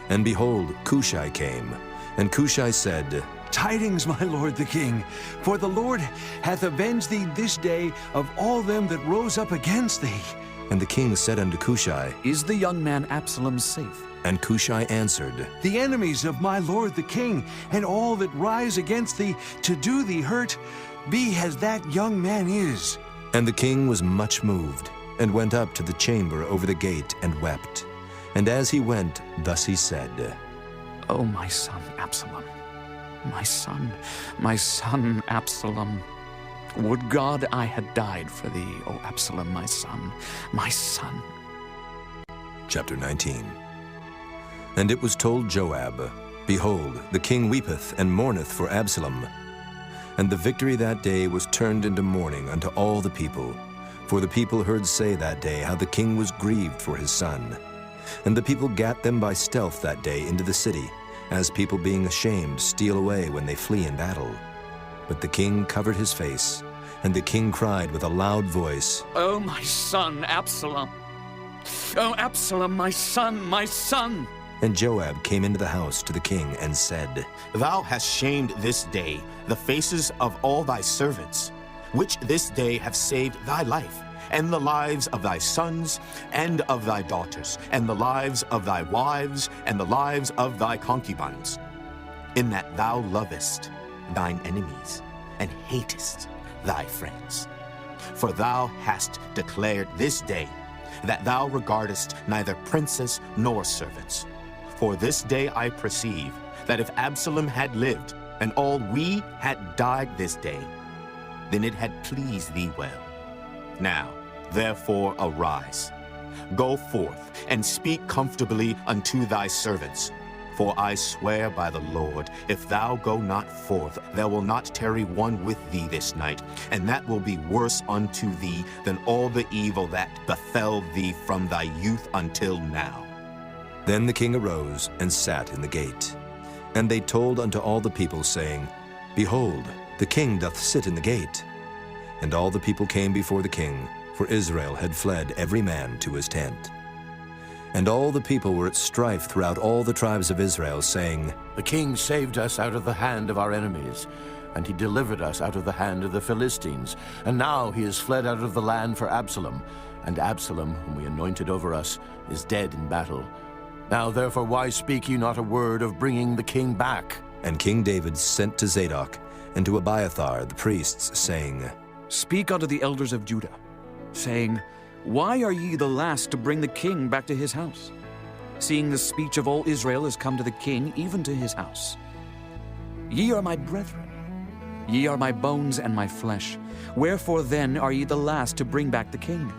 And behold, Cushai came. And Cushai said, Tidings, my lord the king, for the Lord hath avenged thee this day of all them that rose up against thee. And the king said unto Cushai, Is the young man Absalom safe? And Cushai answered, The enemies of my lord the king, and all that rise against thee to do thee hurt, be as that young man is. And the king was much moved, and went up to the chamber over the gate, and wept. And as he went, thus he said, O my son Absalom, my son Absalom, would God I had died for thee, O Absalom, my son, my son. Chapter 19. And it was told Joab, Behold, the king weepeth and mourneth for Absalom. And the victory that day was turned into mourning unto all the people. For the people heard say that day how the king was grieved for his son. And the people gat them by stealth that day into the city, as people being ashamed steal away when they flee in battle. But the king covered his face, and the king cried with a loud voice, O my son Absalom! O Absalom, my son, my son! And Joab came into the house to the king and said, Thou hast shamed this day the faces of all thy servants, which this day have saved thy life, and the lives of thy sons, and of thy daughters, and the lives of thy wives, and the lives of thy concubines, in that thou lovest thine enemies, and hatest thy friends. For thou hast declared this day that thou regardest neither princes nor servants. For this day I perceive that if Absalom had lived, and all we had died this day, then it had pleased thee well. Now, therefore, arise, go forth, and speak comfortably unto thy servants. For I swear by the Lord, if thou go not forth, there will not tarry one with thee this night, and that will be worse unto thee than all the evil that befell thee from thy youth until now. Then the king arose and sat in the gate. And they told unto all the people, saying, Behold, the king doth sit in the gate. And all the people came before the king, for Israel had fled every man to his tent. And all the people were at strife throughout all the tribes of Israel, saying, The king saved us out of the hand of our enemies. and he delivered us out of the hand of the Philistines. And now he is fled out of the land for Absalom, and Absalom, whom we anointed over us, is dead in battle. Now therefore why speak ye not a word of bringing the king back? And King David sent to Zadok and to Abiathar the priests, saying, Speak unto the elders of Judah, saying, Why are ye the last to bring the king back to his house? Seeing the speech of all Israel is come to the king, even to his house. Ye are my brethren, ye are my bones and my flesh. Wherefore then are ye the last to bring back the king?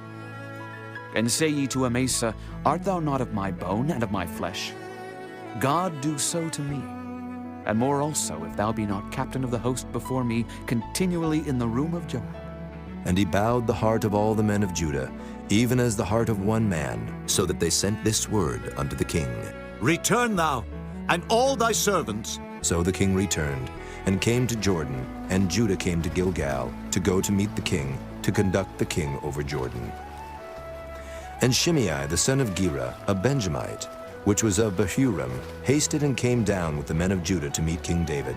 And say ye to Amasa, Art thou not of my bone and of my flesh? God do so to me, and more also, if thou be not captain of the host before me, continually in the room of Joab. And he bowed the heart of all the men of Judah, even as the heart of one man, so that they sent this word unto the king. Return thou, and all thy servants. So the king returned, and came to Jordan, and Judah came to Gilgal, to go to meet the king, to conduct the king over Jordan. And Shimei the son of Gera, a Benjamite, which was of Bahurim, hasted and came down with the men of Judah to meet King David.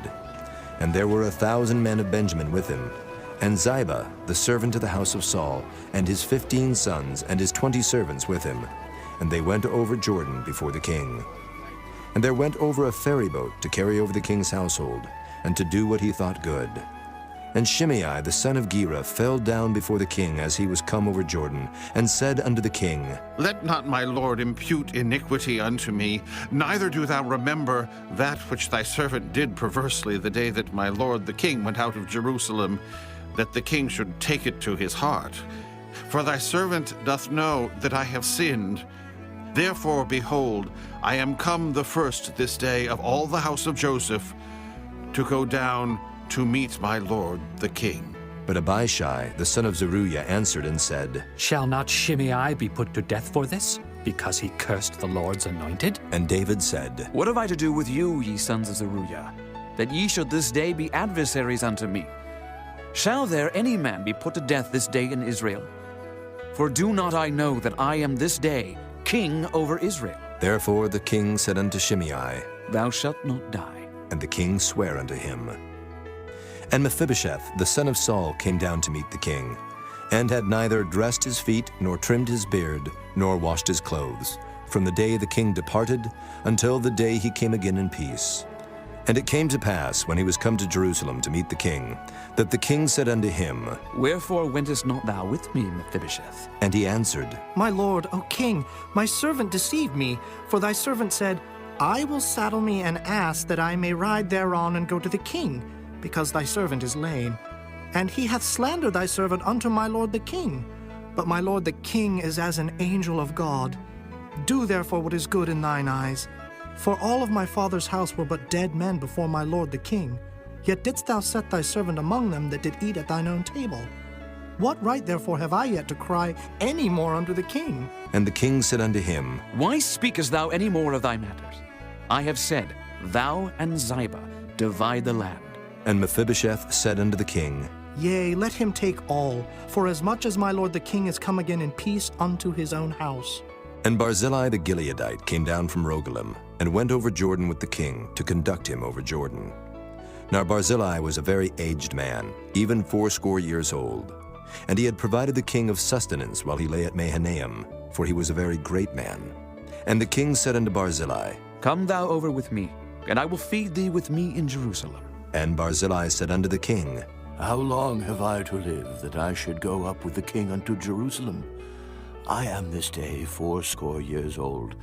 And there were 1,000 men of Benjamin with him, and Ziba, the servant of the house of Saul, and his 15 sons, and his 20 servants with him. And they went over Jordan before the king. And there went over a ferry boat to carry over the king's household, and to do what he thought good. And Shimei the son of Gera fell down before the king as he was come over Jordan, and said unto the king, Let not my lord impute iniquity unto me, neither do thou remember that which thy servant did perversely the day that my lord the king went out of Jerusalem, that the king should take it to his heart. For thy servant doth know that I have sinned. Therefore, behold, I am come the first this day of all the house of Joseph to go down to meet my lord the king. But Abishai the son of Zeruiah answered and said, Shall not Shimei be put to death for this, because he cursed the Lord's anointed? And David said, What have I to do with you, ye sons of Zeruiah, that ye should this day be adversaries unto me? Shall there any man be put to death this day in Israel? For do not I know that I am this day king over Israel? Therefore the king said unto Shimei, Thou shalt not die. And the king sware unto him. And Mephibosheth the son of Saul came down to meet the king, and had neither dressed his feet, nor trimmed his beard, nor washed his clothes, from the day the king departed until the day he came again in peace. And it came to pass, when he was come to Jerusalem to meet the king, that the king said unto him, Wherefore wentest not thou with me, Mephibosheth? And he answered, My lord, O king, my servant deceived me, for thy servant said, I will saddle me an ass that I may ride thereon and go to the king, because thy servant is lame. And he hath slandered thy servant unto my lord the king. But my lord the king is as an angel of God. Do therefore what is good in thine eyes. For all of my father's house were but dead men before my lord the king. Yet didst thou set thy servant among them that did eat at thine own table. What right therefore have I yet to cry any more unto the king? And the king said unto him, Why speakest thou any more of thy matters? I have said, Thou and Ziba divide the land. And Mephibosheth said unto the king, Yea, let him take all, for as much as my lord the king is come again in peace unto his own house. And Barzillai the Gileadite came down from Rogelim, and went over Jordan with the king, to conduct him over Jordan. Now Barzillai was a very aged man, even 80 years old. And he had provided the king of sustenance while he lay at Mahanaim, for he was a very great man. And the king said unto Barzillai, Come thou over with me, and I will feed thee with me in Jerusalem. And Barzillai said unto the king, How long have I to live, that I should go up with the king unto Jerusalem? I am this day 80 years old,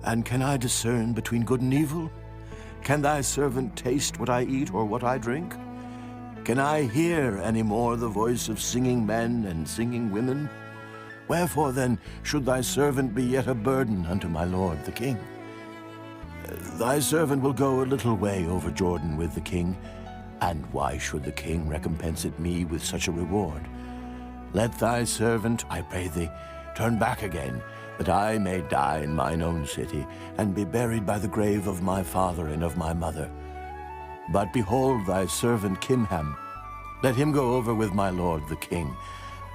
and can I discern between good and evil? Can thy servant taste what I eat or what I drink? Can I hear any more the voice of singing men and singing women? Wherefore then should thy servant be yet a burden unto my lord the king? Thy servant will go a little way over Jordan with the king, and why should the king recompense it me with such a reward? Let thy servant, I pray thee, turn back again, that I may die in mine own city, and be buried by the grave of my father and of my mother. But behold thy servant Kimham, let him go over with my lord the king,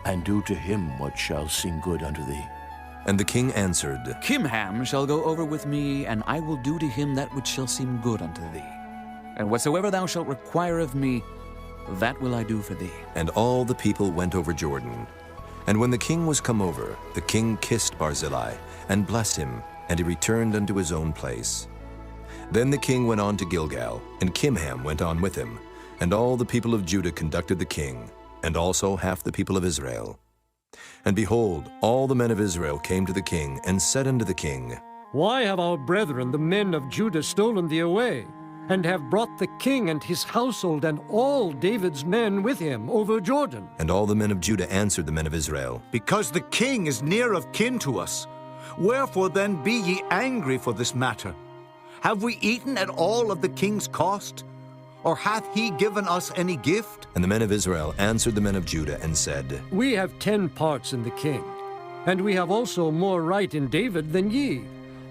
and do to him what shall seem good unto thee. And the king answered, Kimham shall go over with me, and I will do to him that which shall seem good unto thee. And whatsoever thou shalt require of me, that will I do for thee. And all the people went over Jordan. And when the king was come over, the king kissed Barzillai, and blessed him, and he returned unto his own place. Then the king went on to Gilgal, and Kimham went on with him, and all the people of Judah conducted the king, and also half the people of Israel. And behold, all the men of Israel came to the king, and said unto the king, Why have our brethren, the men of Judah, stolen thee away, and have brought the king and his household and all David's men with him over Jordan? And all the men of Judah answered the men of Israel, Because the king is near of kin to us. Wherefore then be ye angry for this matter? Have we eaten at all of the king's cost? Or hath he given us any gift? And the men of Israel answered the men of Judah, and said, We have 10 parts in the king, and we have also more right in David than ye.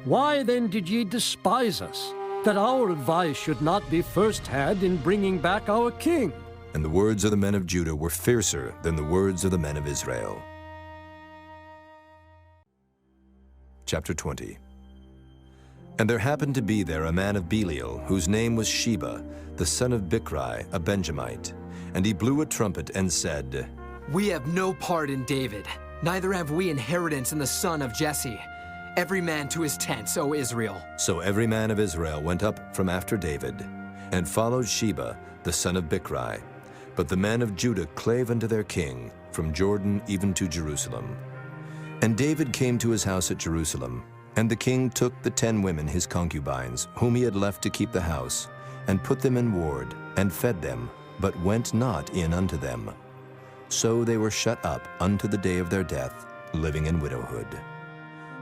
Why then did ye despise us, that our advice should not be first had in bringing back our king? And the words of the men of Judah were fiercer than the words of the men of Israel. Chapter 20. And there happened to be there a man of Belial, whose name was Sheba, the son of Bichri, a Benjamite. And he blew a trumpet and said, We have no part in David, neither have we inheritance in the son of Jesse. Every man to his tents, O Israel. So every man of Israel went up from after David, and followed Sheba, the son of Bichri. But the men of Judah clave unto their king, from Jordan even to Jerusalem. And David came to his house at Jerusalem, and the king took the 10 women his concubines, whom he had left to keep the house, and put them in ward, and fed them, but went not in unto them. So they were shut up unto the day of their death, living in widowhood.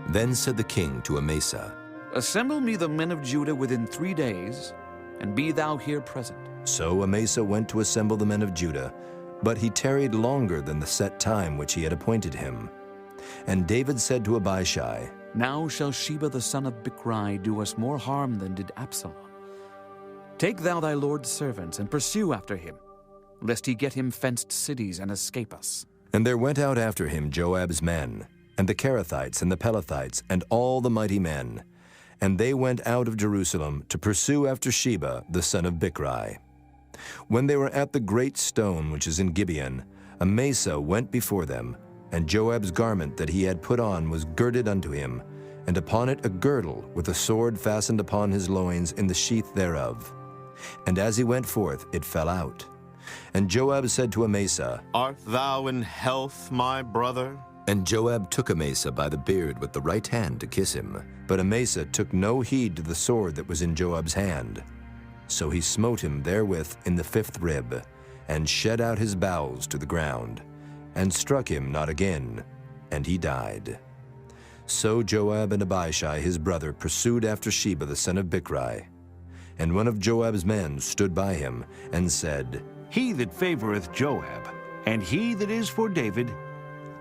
Then said the king to Amasa, Assemble me the men of Judah within 3 days, and be thou here present. So Amasa went to assemble the men of Judah, but he tarried longer than the set time which he had appointed him. And David said to Abishai, Now shall Sheba the son of Bichri do us more harm than did Absalom. Take thou thy lord's servants, and pursue after him, lest he get him fenced cities and escape us. And there went out after him Joab's men, and the Kerethites and the Pelethites, and all the mighty men. And they went out of Jerusalem to pursue after Sheba the son of Bichri. When they were at the great stone which is in Gibeon, Amasa went before them, and Joab's garment that he had put on was girded unto him, and upon it a girdle with a sword fastened upon his loins in the sheath thereof. And as he went forth, it fell out. And Joab said to Amasa, Art thou in health, my brother? And Joab took Amasa by the beard with the right hand to kiss him. But Amasa took no heed to the sword that was in Joab's hand. So he smote him therewith in the 5th rib, and shed out his bowels to the ground, and struck him not again, and he died. So Joab and Abishai his brother pursued after Sheba the son of Bichri. And one of Joab's men stood by him, and said, He that favoreth Joab, and he that is for David,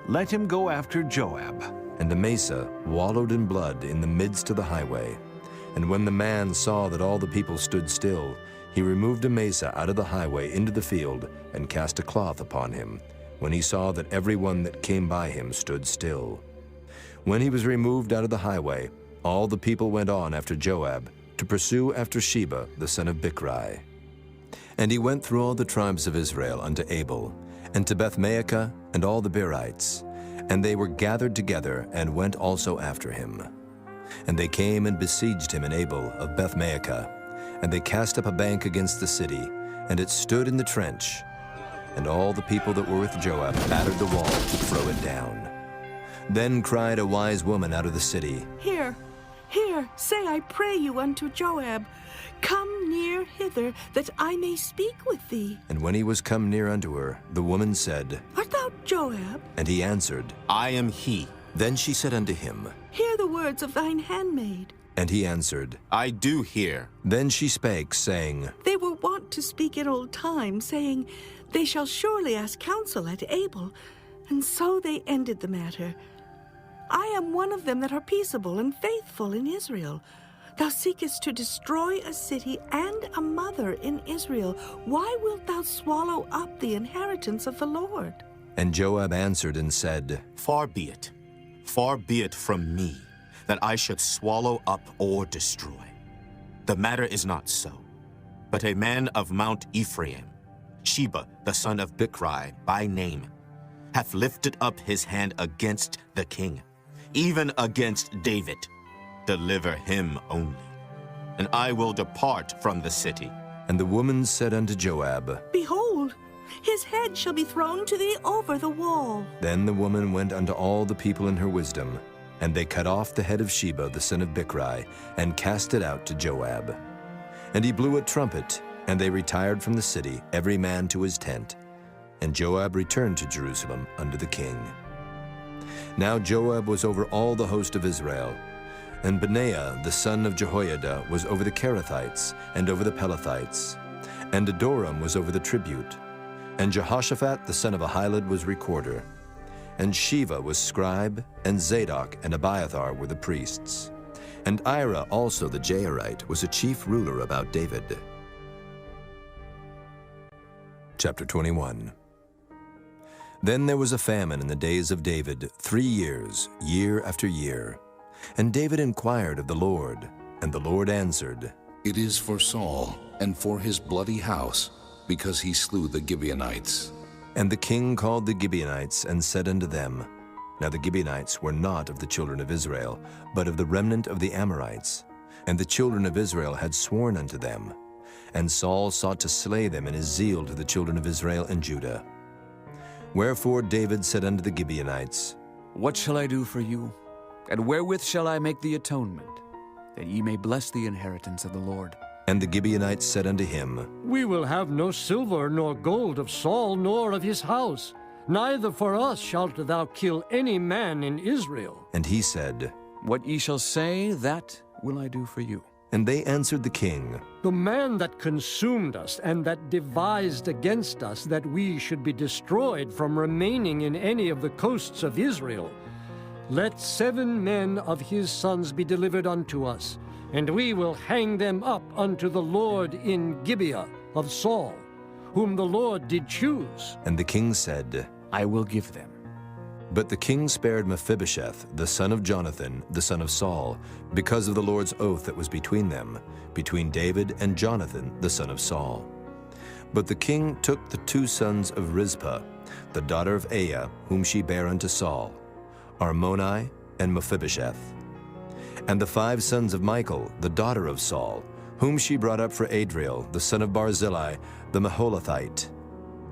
let him go after Joab. And Amasa wallowed in blood in the midst of the highway. And when the man saw that all the people stood still, he removed Amasa out of the highway into the field, and cast a cloth upon him, when he saw that every one that came by him stood still. When he was removed out of the highway, all the people went on after Joab, to pursue after Sheba the son of Bichri. And he went through all the tribes of Israel unto Abel, and to Bethmaachah, and all the Berites. And they were gathered together, and went also after him. And they came and besieged him in Abel of Bethmaachah. And they cast up a bank against the city, and it stood in the trench. And all the people that were with Joab battered the wall to throw it down. Then cried a wise woman out of the city, Here, say I pray you unto Joab, Come near hither, that I may speak with thee. And when he was come near unto her, the woman said, Art thou Joab? And he answered, I am he. Then she said unto him, Hear the words of thine handmaid. And he answered, I do hear. Then she spake, saying, They were wont to speak in old time, saying, They shall surely ask counsel at Abel. And so they ended the matter. I am one of them that are peaceable and faithful in Israel. Thou seekest to destroy a city and a mother in Israel. Why wilt thou swallow up the inheritance of the Lord? And Joab answered and said, Far be it from me, that I should swallow up or destroy. The matter is not so, but a man of Mount Ephraim Sheba, the son of Bichri, by name, hath lifted up his hand against the king, even against David. Deliver him only, and I will depart from the city. And the woman said unto Joab, Behold, his head shall be thrown to thee over the wall. Then the woman went unto all the people in her wisdom, and they cut off the head of Sheba the son of Bichri, and cast it out to Joab. And he blew a trumpet, and they retired from the city, every man to his tent. And Joab returned to Jerusalem unto the king. Now Joab was over all the host of Israel, and Benaiah the son of Jehoiada was over the Kerethites, and over the Pelethites, and Adoram was over the tribute, and Jehoshaphat the son of Ahilud was recorder, and Sheva was scribe, and Zadok and Abiathar were the priests, and Ira also the Jairite was a chief ruler about David. Chapter 21. Then there was a famine in the days of David 3 years, year after year. And David inquired of the Lord, and the Lord answered, It is for Saul, and for his bloody house, because he slew the Gibeonites. And the king called the Gibeonites, and said unto them, Now the Gibeonites were not of the children of Israel, but of the remnant of the Amorites. And the children of Israel had sworn unto them. And Saul sought to slay them in his zeal to the children of Israel and Judah. Wherefore David said unto the Gibeonites, What shall I do for you? And wherewith shall I make the atonement, that ye may bless the inheritance of the Lord? And the Gibeonites said unto him, We will have no silver nor gold of Saul, nor of his house. Neither for us shalt thou kill any man in Israel. And he said, What ye shall say, that will I do for you. And they answered the king, The man that consumed us, and that devised against us that we should be destroyed from remaining in any of the coasts of Israel, let 7 men of his sons be delivered unto us, and we will hang them up unto the Lord in Gibeah of Saul, whom the Lord did choose. And the king said, I will give them. But the king spared Mephibosheth, the son of Jonathan, the son of Saul, because of the Lord's oath that was between them, between David and Jonathan, the son of Saul. But the king took the 2 sons of Rizpah, the daughter of Aiah, whom she bare unto Saul, Armoni and Mephibosheth, and the 5 sons of Michal, the daughter of Saul, whom she brought up for Adriel, the son of Barzillai, the Maholathite.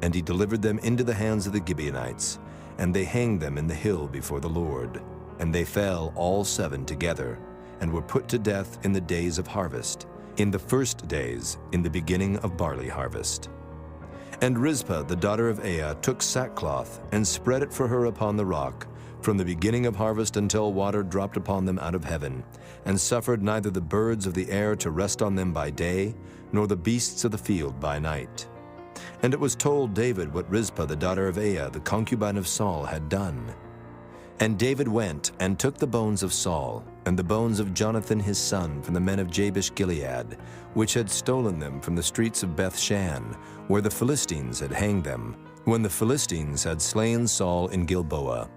And he delivered them into the hands of the Gibeonites, and they hanged them in the hill before the Lord. And they fell all 7 together, and were put to death in the days of harvest, in the first days, in the beginning of barley harvest. And Rizpah, the daughter of Aiah, took sackcloth, and spread it for her upon the rock, from the beginning of harvest until water dropped upon them out of heaven, and suffered neither the birds of the air to rest on them by day, nor the beasts of the field by night. And it was told David what Rizpah the daughter of Aiah, the concubine of Saul, had done. And David went and took the bones of Saul, and the bones of Jonathan his son from the men of Jabesh-Gilead, which had stolen them from the streets of Beth-shan, where the Philistines had hanged them, when the Philistines had slain Saul in Gilboa.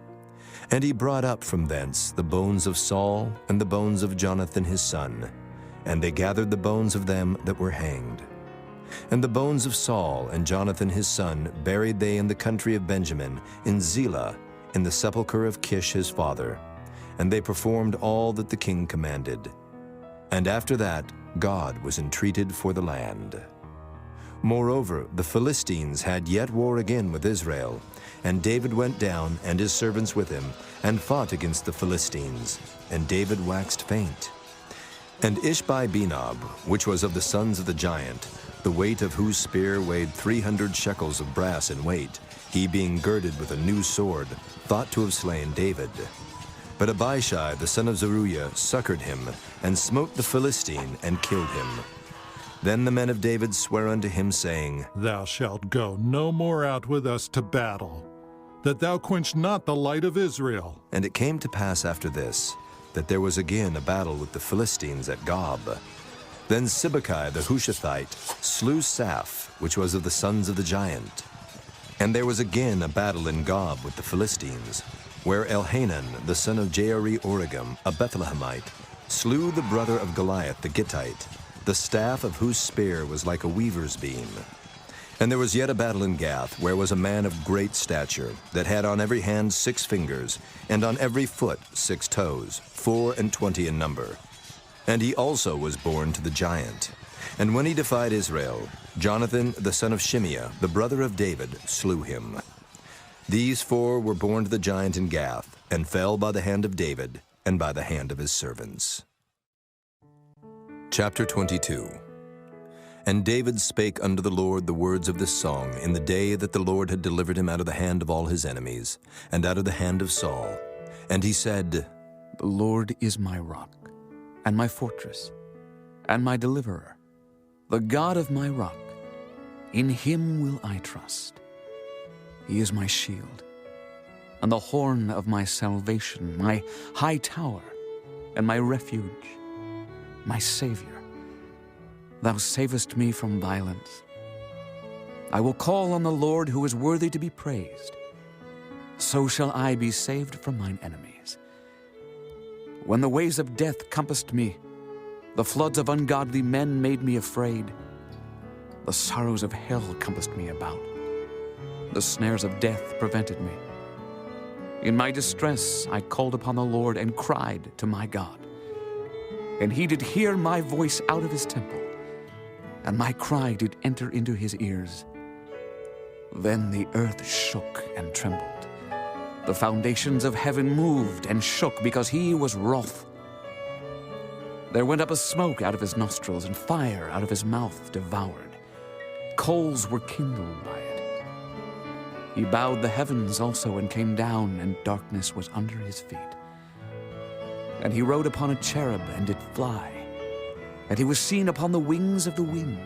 And he brought up from thence the bones of Saul and the bones of Jonathan his son, and they gathered the bones of them that were hanged. And the bones of Saul and Jonathan his son buried they in the country of Benjamin, in Zelah, in the sepulchre of Kish his father. And they performed all that the king commanded. And after that God was entreated for the land. Moreover, the Philistines had yet war again with Israel, and David went down, and his servants with him, and fought against the Philistines, and David waxed faint. And Ishbi-Benob, which was of the sons of the giant, the weight of whose spear weighed 300 shekels of brass in weight, he being girded with a new sword, thought to have slain David. But Abishai the son of Zeruiah succored him, and smote the Philistine, and killed him. Then the men of David sware unto him, saying, Thou shalt go no more out with us to battle, that thou quench not the light of Israel. And it came to pass after this, that there was again a battle with the Philistines at Gob. Then Sibbecai the Hushathite slew Saph, which was of the sons of the giant. And there was again a battle in Gob with the Philistines, where Elhanan the son of Jaari-Oregim, a Bethlehemite, slew the brother of Goliath the Gittite, the staff of whose spear was like a weaver's beam. And there was yet a battle in Gath, where was a man of great stature, that had on every hand 6 fingers, and on every foot 6 toes, 24 in number. And he also was born to the giant. And when he defied Israel, Jonathan, the son of Shimeah, the brother of David, slew him. These 4 were born to the giant in Gath, and fell by the hand of David, and by the hand of his servants. Chapter 22. And David spake unto the Lord the words of this song in the day that the Lord had delivered him out of the hand of all his enemies, and out of the hand of Saul. And he said, The Lord is my rock, and my fortress, and my deliverer, the God of my rock. In him will I trust. He is my shield, and the horn of my salvation, my high tower, and my refuge, my Savior. Thou savest me from violence. I will call on the Lord, who is worthy to be praised. So shall I be saved from mine enemies. When the waves of death compassed me, the floods of ungodly men made me afraid. The sorrows of hell compassed me about. The snares of death prevented me. In my distress I called upon the Lord and cried to my God. And he did hear my voice out of his temple, and my cry did enter into his ears. Then the earth shook and trembled. The foundations of heaven moved and shook, because he was wroth. There went up a smoke out of his nostrils, and fire out of his mouth devoured. Coals were kindled by it. He bowed the heavens also, and came down, and darkness was under his feet. And he rode upon a cherub, and did fly. And he was seen upon the wings of the wind.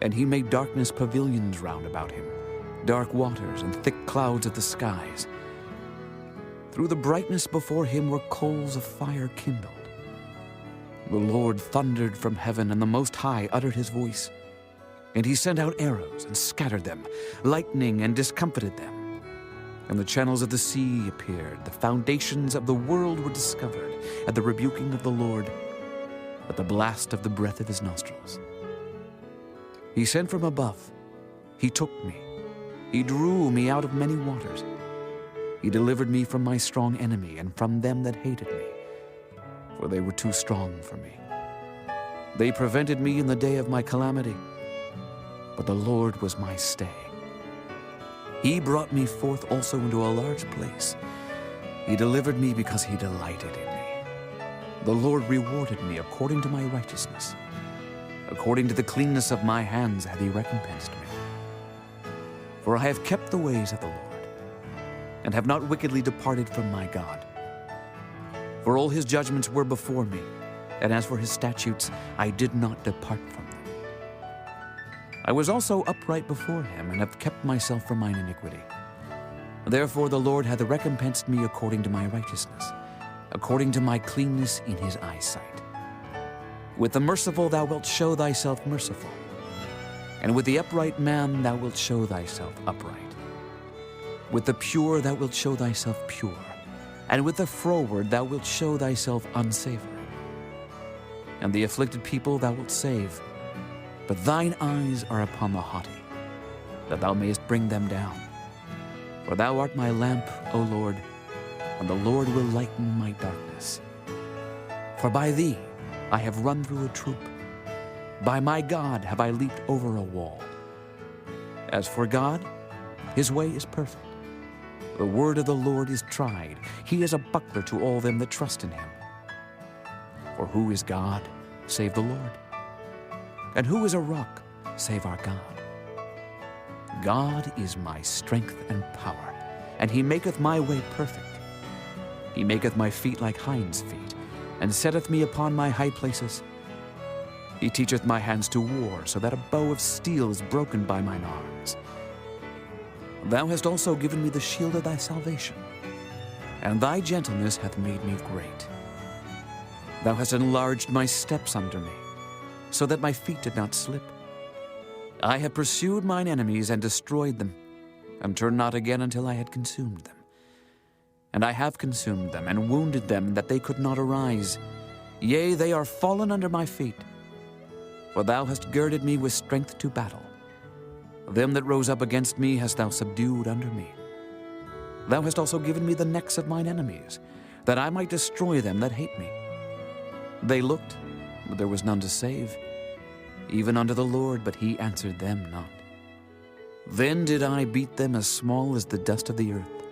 And he made darkness pavilions round about him, dark waters and thick clouds of the skies. Through the brightness before him were coals of fire kindled. The Lord thundered from heaven, and the Most High uttered his voice. And he sent out arrows and scattered them, lightning and discomfited them. And the channels of the sea appeared, the foundations of the world were discovered at the rebuking of the Lord, at the blast of the breath of his nostrils. He sent from above. He took me. He drew me out of many waters. He delivered me from my strong enemy and from them that hated me, for they were too strong for me. They prevented me in the day of my calamity, but the Lord was my stay. He brought me forth also into a large place. He delivered me because he delighted in me. The Lord rewarded me according to my righteousness. According to the cleanness of my hands hath he recompensed me. For I have kept the ways of the Lord, and have not wickedly departed from my God. For all his judgments were before me, and as for his statutes, I did not depart from them. I was also upright before him, and have kept myself from mine iniquity. Therefore the Lord hath recompensed me according to my righteousness, according to my cleanness in his eyesight. With the merciful thou wilt show thyself merciful, and with the upright man thou wilt show thyself upright. With the pure thou wilt show thyself pure, and with the froward thou wilt show thyself unsavory. And the afflicted people thou wilt save, but thine eyes are upon the haughty, that thou mayest bring them down. For thou art my lamp, O Lord, and the Lord will lighten my darkness. For by thee I have run through a troop. By my God have I leaped over a wall. As for God, his way is perfect. The word of the Lord is tried. He is a buckler to all them that trust in him. For who is God, save the Lord? And who is a rock, save our God? God is my strength and power, and he maketh my way perfect. He maketh my feet like hinds' feet, and setteth me upon my high places. He teacheth my hands to war, so that a bow of steel is broken by mine arms. Thou hast also given me the shield of thy salvation, and thy gentleness hath made me great. Thou hast enlarged my steps under me, so that my feet did not slip. I have pursued mine enemies and destroyed them, and turned not again until I had consumed them. And I have consumed them, and wounded them, that they could not arise. Yea, they are fallen under my feet. For thou hast girded me with strength to battle. Them that rose up against me hast thou subdued under me. Thou hast also given me the necks of mine enemies, that I might destroy them that hate me. They looked, but there was none to save, even unto the Lord, but he answered them not. Then did I beat them as small as the dust of the earth.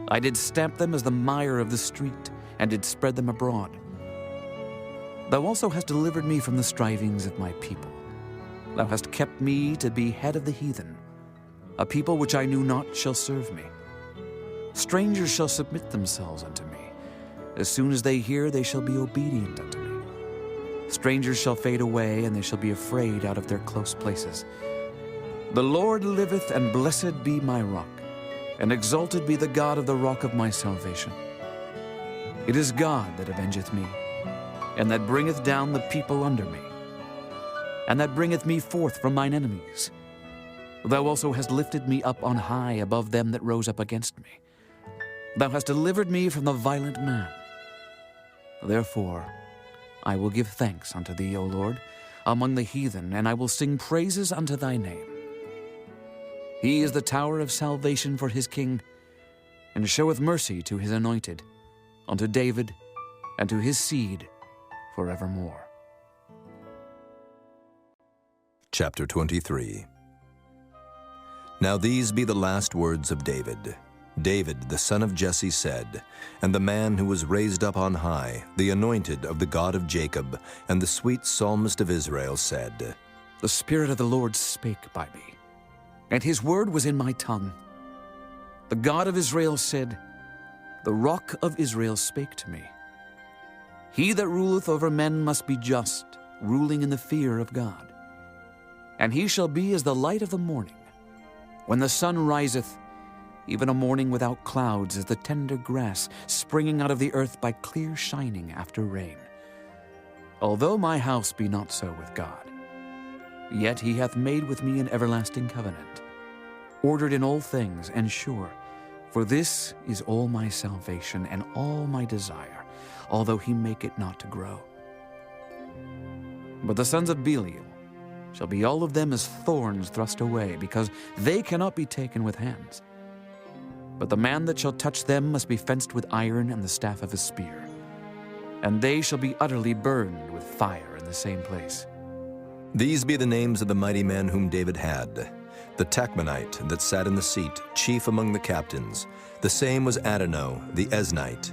I did stamp them as the mire of the street, and did spread them abroad. Thou also hast delivered me from the strivings of my people. Thou hast kept me to be head of the heathen. A people which I knew not shall serve me. Strangers shall submit themselves unto me. As soon as they hear, they shall be obedient unto me. Strangers shall fade away, and they shall be afraid out of their close places. The Lord liveth, and blessed be my rock, and exalted be the God of the rock of my salvation. It is God that avengeth me, and that bringeth down the people under me, and that bringeth me forth from mine enemies. Thou also hast lifted me up on high above them that rose up against me. Thou hast delivered me from the violent man. Therefore I will give thanks unto thee, O Lord, among the heathen, and I will sing praises unto thy name. He is the tower of salvation for his king, and showeth mercy to his anointed, unto David, and to his seed forevermore. Chapter 23. Now these be the last words of David. David, the son of Jesse, said, and the man who was raised up on high, the anointed of the God of Jacob, and the sweet psalmist of Israel, said, The Spirit of the Lord spake by me, and his word was in my tongue. The God of Israel said, The rock of Israel spake to me. He that ruleth over men must be just, ruling in the fear of God. And he shall be as the light of the morning, when the sun riseth, even a morning without clouds, as the tender grass springing out of the earth by clear shining after rain. Although my house be not so with God, yet he hath made with me an everlasting covenant, ordered in all things and sure. For this is all my salvation and all my desire, although he make it not to grow. But the sons of Belial shall be all of them as thorns thrust away, because they cannot be taken with hands. But the man that shall touch them must be fenced with iron and the staff of a spear, and they shall be utterly burned with fire in the same place. These be the names of the mighty men whom David had. The Tachmonite that sat in the seat, chief among the captains. The same was Adonai, the Eznite.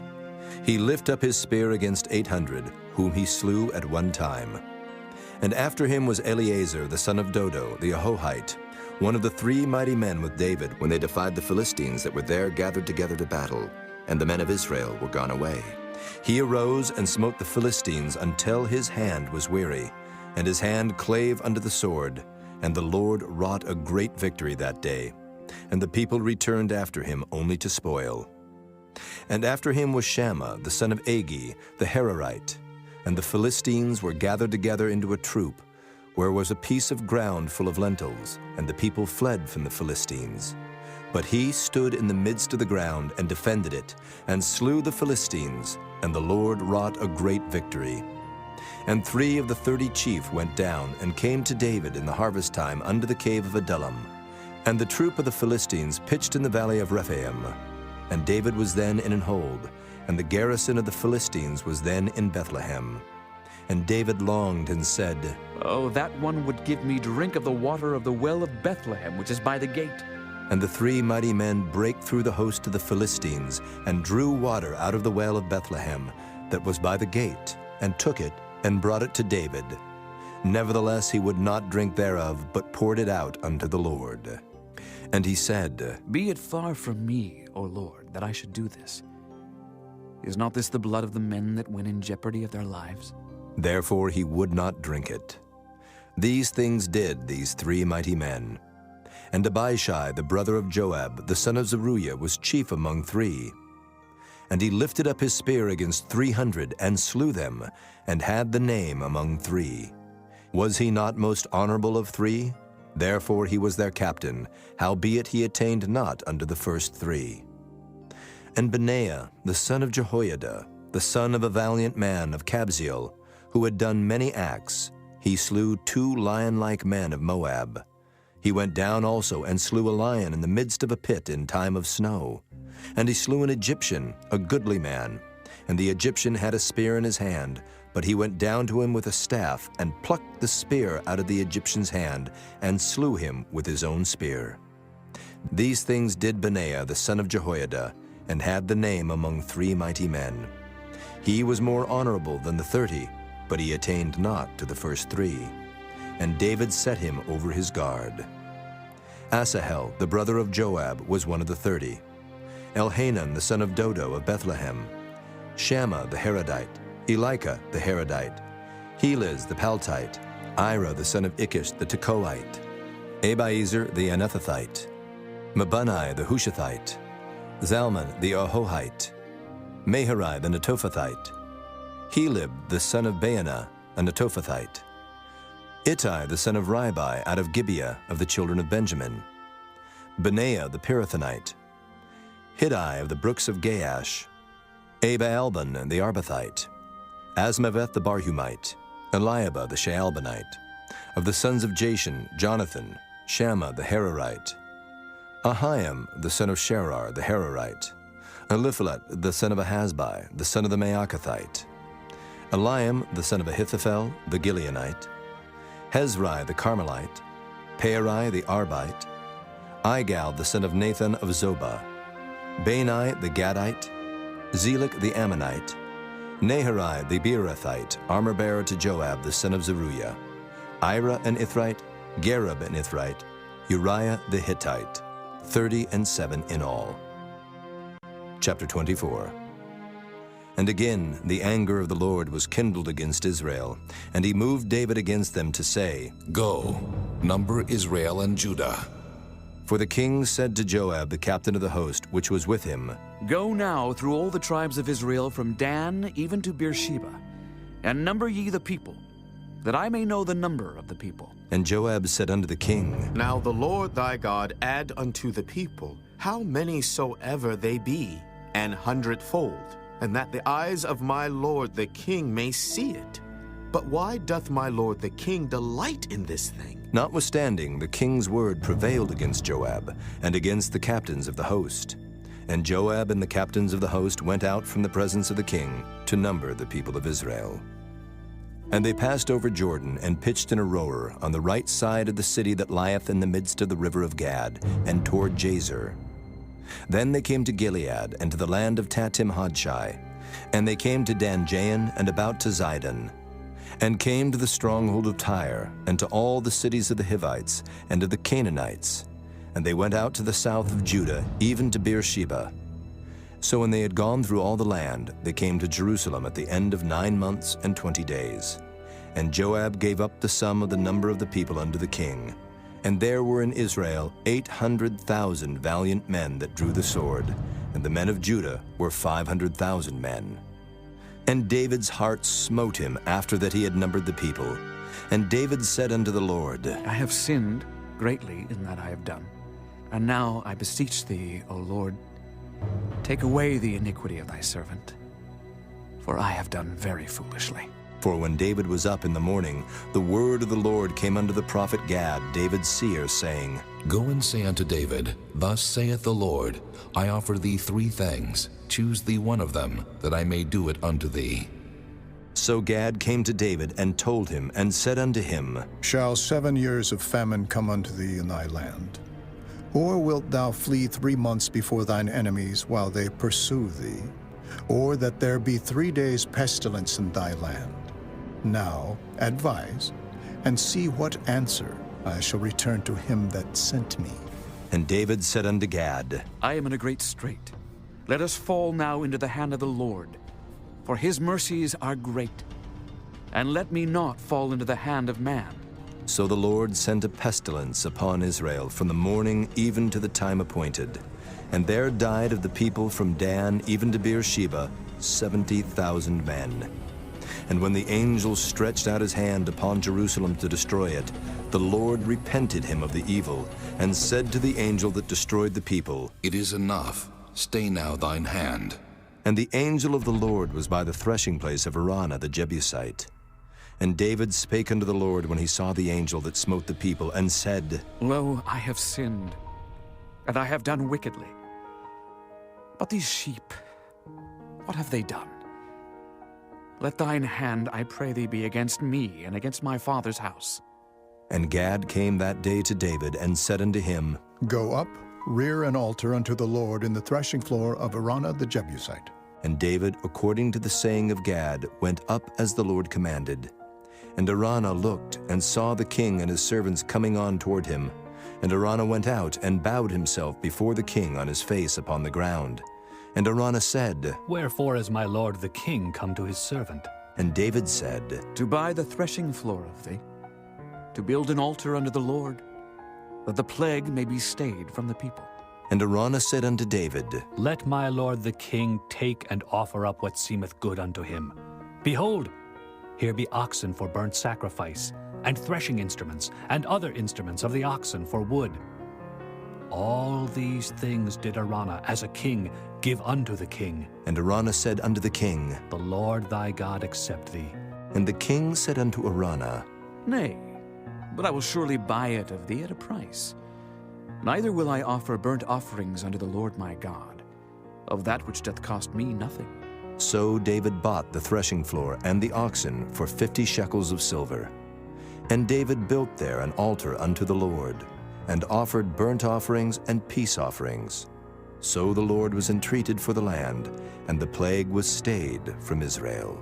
He lift up his spear against 800, whom he slew at one time. And after him was Eleazar, the son of Dodo, the Ahohite, one of the 3 mighty men with David when they defied the Philistines that were there gathered together to battle, and the men of Israel were gone away. He arose and smote the Philistines until his hand was weary, and his hand clave unto the sword, and the Lord wrought a great victory that day, and the people returned after him only to spoil. And after him was Shammah, the son of Agi, the Herorite, and the Philistines were gathered together into a troop, where was a piece of ground full of lentils, and the people fled from the Philistines. But he stood in the midst of the ground and defended it, and slew the Philistines, and the Lord wrought a great victory. And 3 of the 30 chief went down, and came to David in the harvest time unto the cave of Adullam. And the troop of the Philistines pitched in the valley of Rephaim. And David was then in an hold, and the garrison of the Philistines was then in Bethlehem. And David longed and said, Oh, that one would give me drink of the water of the well of Bethlehem, which is by the gate. And the 3 mighty men brake through the host of the Philistines, and drew water out of the well of Bethlehem, that was by the gate, and took it, and brought it to David. Nevertheless he would not drink thereof, but poured it out unto the Lord. And he said, Be it far from me, O Lord, that I should do this. Is not this the blood of the men that went in jeopardy of their lives? Therefore he would not drink it. These things did these 3 mighty men. And Abishai, the brother of Joab, the son of Zeruiah, was chief among 3. And he lifted up his spear against 300, and slew them, and had the name among 3. Was he not most honorable of 3? Therefore he was their captain, howbeit he attained not unto the first 3. And Benaiah, the son of Jehoiada, the son of a valiant man of Kabzeel, who had done many acts, he slew 2 lion-like men of Moab. He went down also and slew a lion in the midst of a pit in time of snow. And he slew an Egyptian, a goodly man. And the Egyptian had a spear in his hand, but he went down to him with a staff, and plucked the spear out of the Egyptian's hand, and slew him with his own spear. These things did Benaiah the son of Jehoiada, and had the name among 3 mighty men. He was more honorable than the 30, but he attained not to the first 3. And David set him over his guard. Asahel, the brother of Joab, was one of the 30. Elhanan, the son of Dodo of Bethlehem. Shammah the Harodite. Elika the Harodite. Heliz the Paltite. Ira the son of Ikish the Tekoite. Abiezer the Anethathite. Mabunai the Hushathite. Zalman the Ahohite. Maharai the Netophathite. Helib the son of Baanah, a Netophathite. Ittai the son of Ribai out of Gibeah of the children of Benjamin. Benaiah the Pirathonite. Hiddai of the brooks of Gaash. Abaalban the Arbathite. Asmaveth the Barhumite. Eliabah the Shaalbanite. Of the sons of Jashan, Jonathan. Shammah the Hararite. Ahiam the son of Sherar the Hararite. Eliphalet the son of Ahasbai, the son of the Maacathite. Eliam the son of Ahithophel the Gileonite. Hezrai the Carmelite. Pearai the Arbite. Igal the son of Nathan of Zobah. Bani the Gadite. Zelek the Ammonite. Naharai the Beerothite, armor-bearer to Joab the son of Zeruiah. Ira an Ithrite. Gareb an Ithrite. Uriah the Hittite. 37 in all. Chapter 24. And again the anger of the Lord was kindled against Israel, and he moved David against them to say, Go, number Israel and Judah. For the king said to Joab, the captain of the host, which was with him, Go now through all the tribes of Israel from Dan even to Beersheba, and number ye the people, that I may know the number of the people. And Joab said unto the king, Now the Lord thy God add unto the people how many soever they be, 100-fold, and that the eyes of my lord the king may see it. But why doth my lord the king delight in this thing? Notwithstanding, the king's word prevailed against Joab, and against the captains of the host. And Joab and the captains of the host went out from the presence of the king to number the people of Israel. And they passed over Jordan, and pitched in a rower on the right side of the city that lieth in the midst of the river of Gad, and toward Jazer. Then they came to Gilead, and to the land of Tatim-Hodshai. And they came to Dan-Jain, and about to Zidon. And came to the stronghold of Tyre, and to all the cities of the Hivites, and of the Canaanites. And they went out to the south of Judah, even to Beersheba. So when they had gone through all the land, they came to Jerusalem at the end of 9 months and 20 days. And Joab gave up the sum of the number of the people unto the king. And there were in Israel 800,000 valiant men that drew the sword, and the men of Judah were 500,000 men. And David's heart smote him after that he had numbered the people. And David said unto the Lord, I have sinned greatly in that I have done. And now I beseech thee, O Lord, take away the iniquity of thy servant, for I have done very foolishly. For when David was up in the morning, the word of the Lord came unto the prophet Gad, David's seer, saying, Go and say unto David, Thus saith the Lord, I offer thee 3 things. Choose thee one of them, that I may do it unto thee. So Gad came to David and told him, and said unto him, Shall 7 years of famine come unto thee in thy land? Or wilt thou flee 3 months before thine enemies while they pursue thee? Or that there be 3 days pestilence in thy land? Now advise, and see what answer I shall return to him that sent me. And David said unto Gad, I am in a great strait. Let us fall now into the hand of the Lord, for his mercies are great. And let me not fall into the hand of man. So the Lord sent a pestilence upon Israel from the morning even to the time appointed. And there died of the people from Dan even to Beersheba 70,000 men. And when the angel stretched out his hand upon Jerusalem to destroy it, the Lord repented him of the evil, and said to the angel that destroyed the people, It is enough. Stay now thine hand. And the angel of the Lord was by the threshing place of Araunah the Jebusite. And David spake unto the Lord when he saw the angel that smote the people, and said, Lo, I have sinned, and I have done wickedly. But these sheep, what have they done? Let thine hand, I pray thee, be against me and against my father's house. And Gad came that day to David, and said unto him, Go up, rear an altar unto the Lord in the threshing floor of Araunah the Jebusite. And David, according to the saying of Gad, went up as the Lord commanded. And Araunah looked, and saw the king and his servants coming on toward him. And Araunah went out, and bowed himself before the king on his face upon the ground. And Araunah said, Wherefore is my lord the king come to his servant? And David said, To buy the threshing floor of thee, to build an altar unto the Lord, that the plague may be stayed from the people. And Araunah said unto David, Let my lord the king take and offer up what seemeth good unto him. Behold, here be oxen for burnt sacrifice, and threshing instruments, and other instruments of the oxen for wood. All these things did Araunah, as a king, give unto the king. And Araunah said unto the king, The Lord thy God accept thee. And the king said unto Araunah, Nay, but I will surely buy it of thee at a price. Neither will I offer burnt offerings unto the Lord my God, of that which doth cost me nothing. So David bought the threshing floor and the oxen for 50 shekels of silver. And David built there an altar unto the Lord, and offered burnt offerings and peace offerings. So the Lord was entreated for the land, and the plague was stayed from Israel.